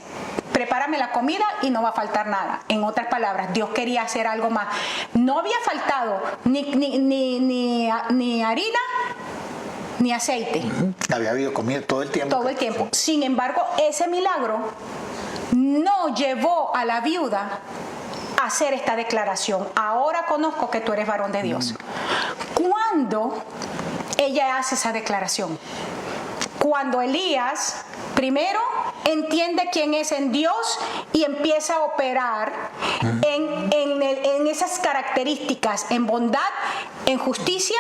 Speaker 1: prepárame la comida y no va a faltar nada. En otras palabras, Dios quería hacer algo más. No había faltado ni harina ni aceite.
Speaker 2: Había habido comida todo el tiempo.
Speaker 1: Todo el tiempo. Sin embargo, ese milagro no llevó a la viuda a hacer esta declaración: ahora conozco que tú eres varón de Dios. ¿Cuándo ella hace esa declaración? Cuando Elías primero entiende quién es en Dios y empieza a operar en esas características, en bondad, en justicia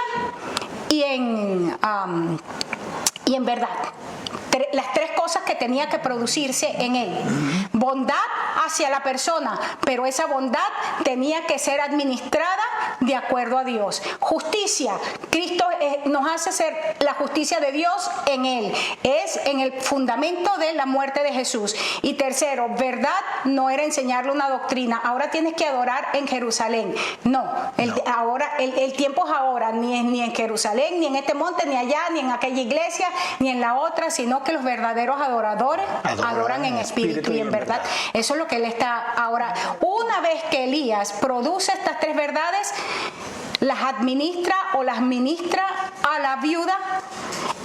Speaker 1: y en verdad. Las 3 cosas que tenía que producirse en él. Bondad hacia la persona, pero esa bondad tenía que ser administrada de acuerdo a Dios. Justicia, Cristo nos hace ser la justicia de Dios en él. Es en el fundamento de la muerte de Jesús. Y tercero, verdad no era enseñarle una doctrina. Ahora tienes que adorar en Jerusalén. Ahora el tiempo es ahora, ni en Jerusalén, ni en este monte, ni allá, ni en aquella iglesia, ni en la otra, sino que los verdaderos adoradores adoran en espíritu y en verdad. Eso es lo que él está ahora. Una vez que Elías produce estas 3 verdades, las administra o las ministra a la viuda,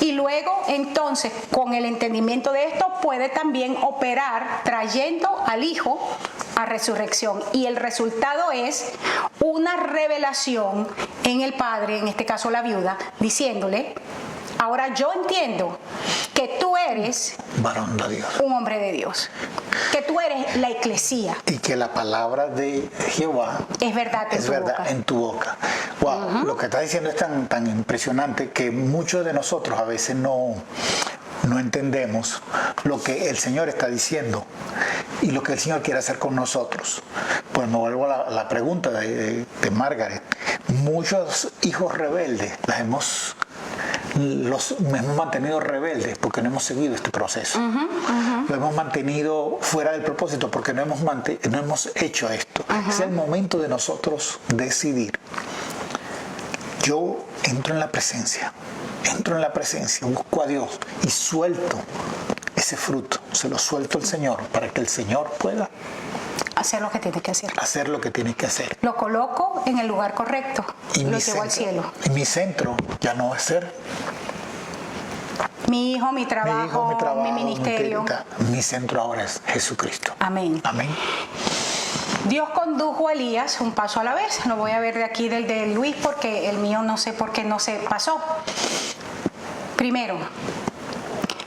Speaker 1: Y luego, entonces, con el entendimiento de esto, puede también operar trayendo al Hijo a resurrección. Y el resultado es una revelación en el Padre, en este caso la viuda, diciéndole: ahora yo entiendo que tú eres
Speaker 2: varón de Dios,
Speaker 1: un hombre de Dios, que tú eres la eclesía.
Speaker 2: y que la palabra de Jehová
Speaker 1: Es verdad en
Speaker 2: es
Speaker 1: tu
Speaker 2: verdad
Speaker 1: boca.
Speaker 2: en tu boca. Wow, lo que está diciendo es tan impresionante que muchos de nosotros a veces no entendemos lo que el Señor está diciendo y lo que el Señor quiere hacer con nosotros. Pues me vuelvo a la pregunta de Margaret. Muchos hijos rebeldes los hemos mantenido rebeldes porque no hemos seguido este proceso. Lo hemos mantenido fuera del propósito porque no hemos hecho esto. Es el momento de nosotros decidir. Yo entro en la presencia, busco a Dios y suelto ese fruto, se lo suelto al Señor para que el Señor pueda
Speaker 1: Hacer lo que tiene que hacer.
Speaker 2: hacer lo que tiene que hacer.
Speaker 1: Lo coloco en el lugar correcto.
Speaker 2: Y
Speaker 1: Lo llevo al cielo.
Speaker 2: Y mi centro ya no va a ser
Speaker 1: Mi hijo, mi trabajo, mi ministerio.
Speaker 2: Mi centro ahora es Jesucristo.
Speaker 1: Amén.
Speaker 2: Amén.
Speaker 1: Dios condujo a Elías un paso a la vez. Lo voy a ver de aquí del de Luis porque el mío no sé por qué no se pasó. Primero,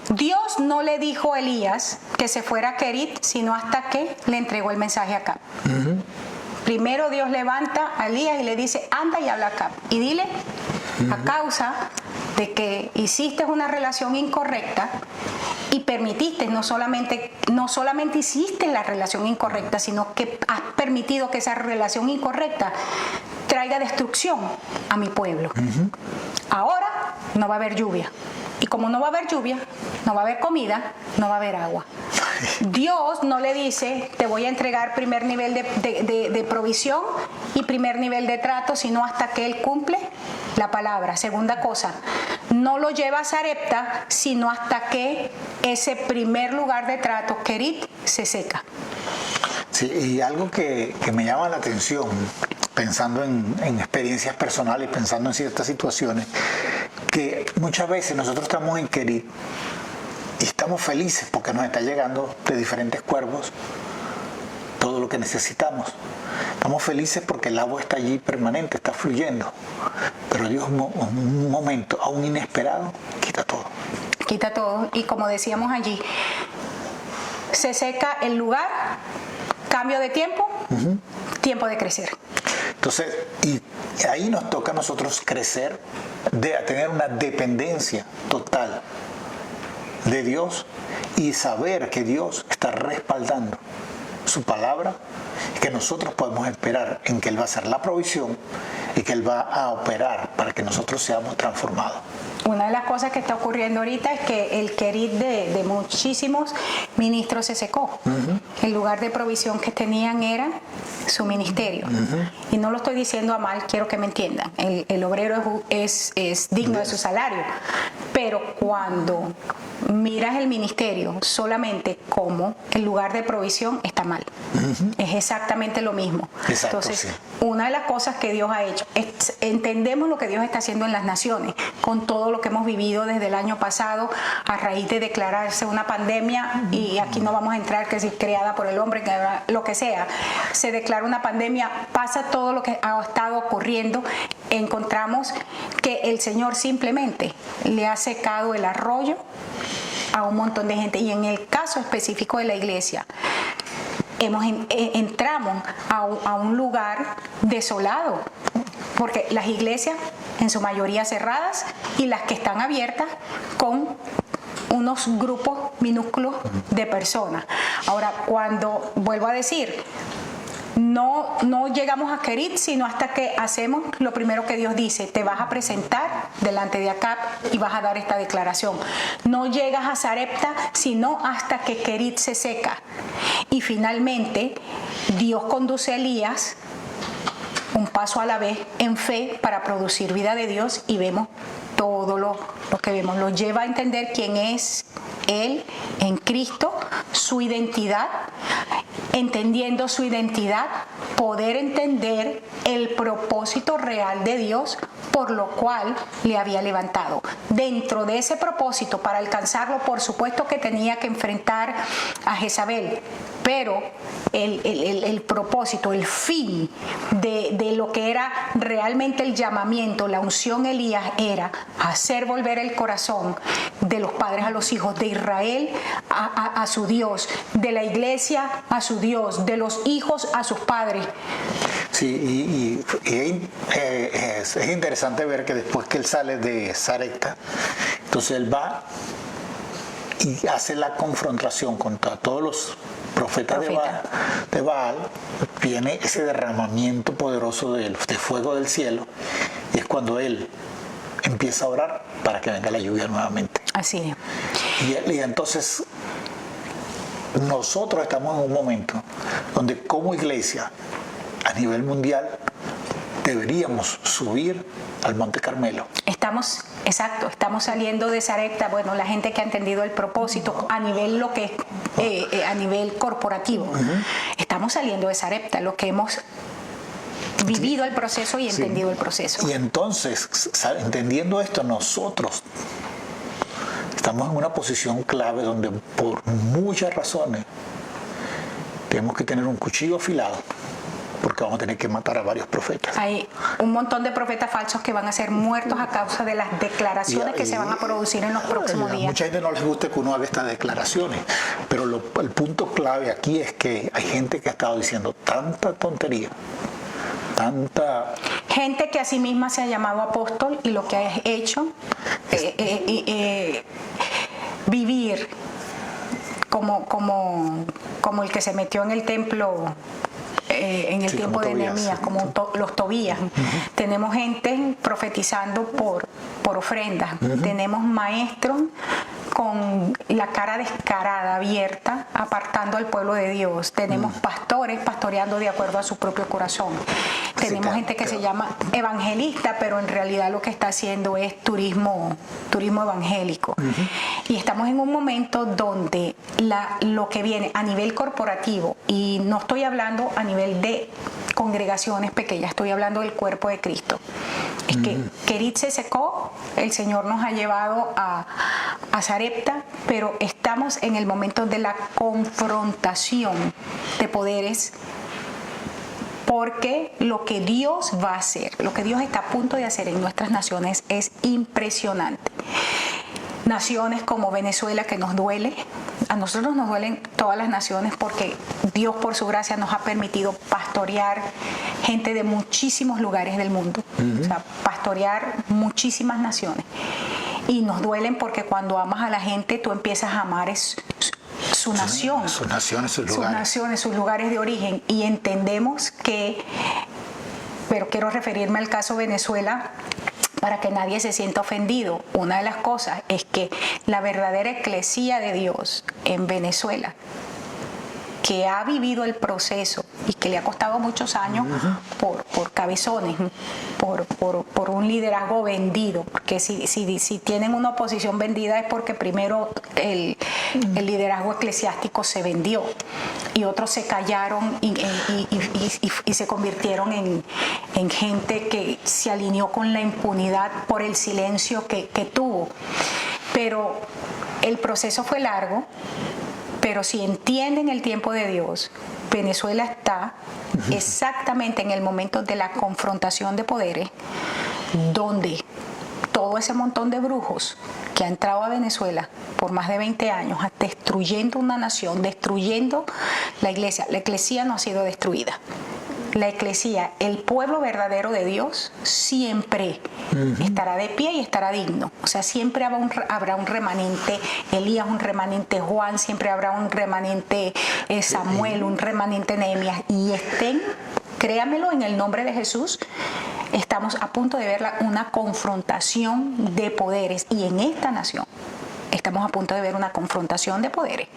Speaker 1: Dios no le dijo a Elías que se fuera a Kerit, sino hasta que le entregó el mensaje a Acab. Primero Dios levanta a Elías y le dice: anda y habla a Acab y dile, a causa de que hiciste una relación incorrecta y permitiste, no solamente hiciste la relación incorrecta, sino que has permitido que esa relación incorrecta traiga destrucción a mi pueblo. Ahora no va a haber lluvia. Y como no va a haber lluvia, no va a haber comida, no va a haber agua. Dios no le dice: te voy a entregar primer nivel de provisión y primer nivel de trato, sino hasta que Él cumple la palabra. Segunda cosa, no lo lleva a Sarepta, sino hasta que ese primer lugar de trato, Kerit, se seca.
Speaker 2: Sí, y algo que me llama la atención, pensando en experiencias personales, pensando en ciertas situaciones, que muchas veces nosotros estamos en Kerit y estamos felices porque nos está llegando de diferentes cuervos todo lo que necesitamos. Estamos felices porque el agua está allí permanente, está fluyendo. Pero Dios, un momento, aún inesperado, quita todo.
Speaker 1: Quita todo. Y como decíamos allí, se seca el lugar, cambio de tiempo, tiempo de crecer.
Speaker 2: Entonces, y ahí nos toca a nosotros crecer, a tener una dependencia total de Dios y saber que Dios está respaldando su palabra y que nosotros podemos esperar en que Él va a hacer la provisión y que Él va a operar para que nosotros seamos transformados.
Speaker 1: Una de las cosas que está ocurriendo ahorita es que el Kerit de muchísimos ministros se secó. El lugar de provisión que tenían era su ministerio. Y no lo estoy diciendo a mal, quiero que me entiendan. El obrero es digno de su salario. Pero cuando miras el ministerio solamente como el lugar de provisión, está mal. Es exactamente lo mismo.
Speaker 2: Exacto,
Speaker 1: entonces,
Speaker 2: sí.
Speaker 1: Una de las cosas que Dios ha hecho, entendemos lo que Dios está haciendo en las naciones, con todo lo que hemos vivido desde el año pasado, a raíz de declararse una pandemia, y aquí no vamos a entrar que si creada por el hombre, lo que sea, se declara una pandemia, pasa todo lo que ha estado ocurriendo, encontramos que el Señor simplemente le ha secado el arroyo a un montón de gente. Y en el caso específico de la iglesia, entramos a un lugar desolado, porque las iglesias en su mayoría cerradas y las que están abiertas con unos grupos minúsculos de personas. Ahora, cuando vuelvo a decir, no llegamos a Kerit sino hasta que hacemos lo primero que Dios dice: te vas a presentar delante de Acab y vas a dar esta declaración. No llegas a Sarepta sino hasta que Kerit se seca. Y finalmente Dios conduce a Elías un paso a la vez en fe para producir vida de Dios, y vemos todo lo que vemos. Lo lleva a entender quién es Él en Cristo, su identidad, entendiendo su identidad, poder entender el propósito real de Dios por lo cual le había levantado. Dentro de ese propósito, para alcanzarlo, por supuesto que tenía que enfrentar a Jezabel, pero el propósito, el fin de lo que era realmente el llamamiento, la unción Elías, era hacer volver el corazón de los padres a los hijos, de Israel a su Dios, de la iglesia a su Dios, de los hijos a sus padres.
Speaker 2: Sí, es interesante ver que después que él sale de Sarepta, entonces él va y hace la confrontación contra todos los profetas de Baal, viene ese derramamiento poderoso de fuego del cielo, y es cuando él empieza a orar para que venga la lluvia nuevamente.
Speaker 1: Así es.
Speaker 2: Y entonces nosotros estamos en un momento donde como iglesia a nivel mundial deberíamos subir al Monte Carmelo.
Speaker 1: Estamos saliendo de Sarepta, bueno, la gente que ha entendido el propósito a nivel a nivel corporativo. Estamos saliendo de Sarepta, lo que hemos vivido el proceso y entendido el proceso.
Speaker 2: Y entonces, entendiendo esto, nosotros estamos en una posición clave donde por muchas razones tenemos que tener un cuchillo afilado, porque vamos a tener que matar a varios profetas.
Speaker 1: Hay un montón de profetas falsos que van a ser muertos a causa de las declaraciones que se van a producir en los próximos días.
Speaker 2: A mucha gente no les gusta que uno haga estas declaraciones, pero el punto clave aquí es que hay gente que ha estado diciendo tanta tontería, tanta...
Speaker 1: Gente que a sí misma se ha llamado apóstol y lo que ha hecho vivir como el que se metió en el templo en el tiempo de Nehemías, como los Tobías. Tenemos gente profetizando por ofrendas. Tenemos maestros con la cara descarada, abierta, apartando al pueblo de Dios. Tenemos pastores pastoreando de acuerdo a su propio corazón. Tenemos gente que se llama evangelista, pero en realidad lo que está haciendo es turismo evangélico. Y estamos en un momento donde lo que viene a nivel corporativo, y no estoy hablando a nivel de congregaciones pequeñas, estoy hablando del cuerpo de Cristo. Es que Kerit se secó, el Señor nos ha llevado a Sarepta, pero estamos en el momento de la confrontación de poderes, porque lo que Dios va a hacer, lo que Dios está a punto de hacer en nuestras naciones es impresionante. Naciones como Venezuela, que nos duele, a nosotros nos duelen todas las naciones porque Dios por su gracia nos ha permitido pastorear gente de muchísimos lugares del mundo, o sea, pastorear muchísimas naciones. Y nos duelen porque cuando amas a la gente, tú empiezas a amar su nación.
Speaker 2: Sus naciones, sus lugares.
Speaker 1: Sus naciones, sus lugares de origen. Y entendemos que, pero quiero referirme al caso Venezuela, para que nadie se sienta ofendido. Una de las cosas es que la verdadera eclesía de Dios en Venezuela, que ha vivido el proceso y que le ha costado muchos años por cabezones, por un liderazgo vendido, porque si tienen una oposición vendida es porque primero el liderazgo eclesiástico se vendió y otros se callaron y se convirtieron en gente que se alineó con la impunidad por el silencio que tuvo. Pero el proceso fue largo. Pero si entienden el tiempo de Dios, Venezuela está exactamente en el momento de la confrontación de poderes, donde todo ese montón de brujos que ha entrado a Venezuela por más de 20 años, destruyendo una nación, destruyendo la iglesia. La iglesia no ha sido destruida. La eclesía, el pueblo verdadero de Dios, siempre estará de pie y estará digno. O sea, siempre habrá un remanente Elías, un remanente Juan, siempre habrá un remanente Samuel, un remanente Nehemías. Y créamelo, en el nombre de Jesús, estamos a punto de ver una confrontación de poderes. Y en esta nación estamos a punto de ver una confrontación de poderes,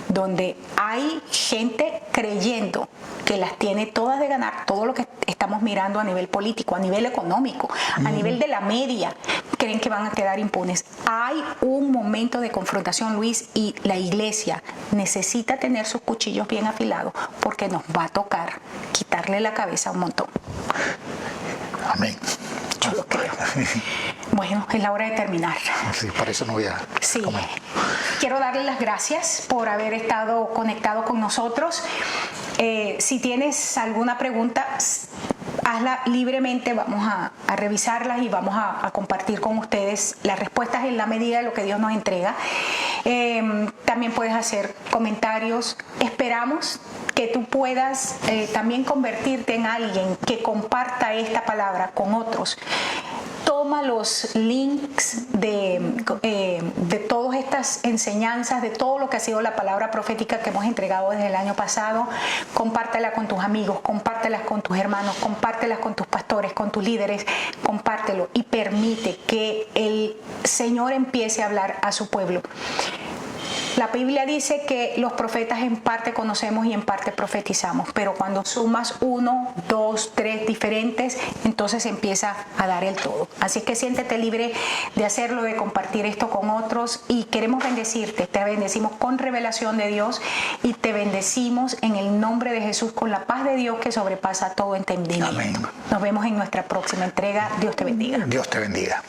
Speaker 1: donde hay gente creyendo que las tiene todas de ganar, todo lo que estamos mirando a nivel político, a nivel económico, a nivel de la media, creen que van a quedar impunes. Hay un momento de confrontación, Luis, y la iglesia necesita tener sus cuchillos bien afilados porque nos va a tocar quitarle la cabeza a un montón.
Speaker 2: Amén.
Speaker 1: Yo lo creo. Bueno, es la hora de terminar.
Speaker 2: Sí, para eso no voy a comer.
Speaker 1: Quiero darle las gracias por haber estado conectado con nosotros. Si tienes alguna pregunta, hazla libremente, vamos a revisarlas y vamos a compartir con ustedes las respuestas en la medida de lo que Dios nos entrega. También puedes hacer comentarios. Esperamos que tú puedas también convertirte en alguien que comparta esta palabra con otros. Toma los links de todas estas enseñanzas, de todo lo que ha sido la palabra profética que hemos entregado desde el año pasado. Compártela con tus amigos, compártelas con tus hermanos, compártelas con tus pastores, con tus líderes. Compártelo y permite que el Señor empiece a hablar a su pueblo. La Biblia dice que los profetas en parte conocemos y en parte profetizamos, pero cuando sumas 1, 2, 3 diferentes, entonces empieza a dar el todo. Así que siéntete libre de hacerlo, de compartir esto con otros y queremos bendecirte. Te bendecimos con revelación de Dios y te bendecimos en el nombre de Jesús con la paz de Dios que sobrepasa todo entendimiento.
Speaker 2: Amén.
Speaker 1: Nos vemos en nuestra próxima entrega. Dios te bendiga.
Speaker 2: Dios te bendiga.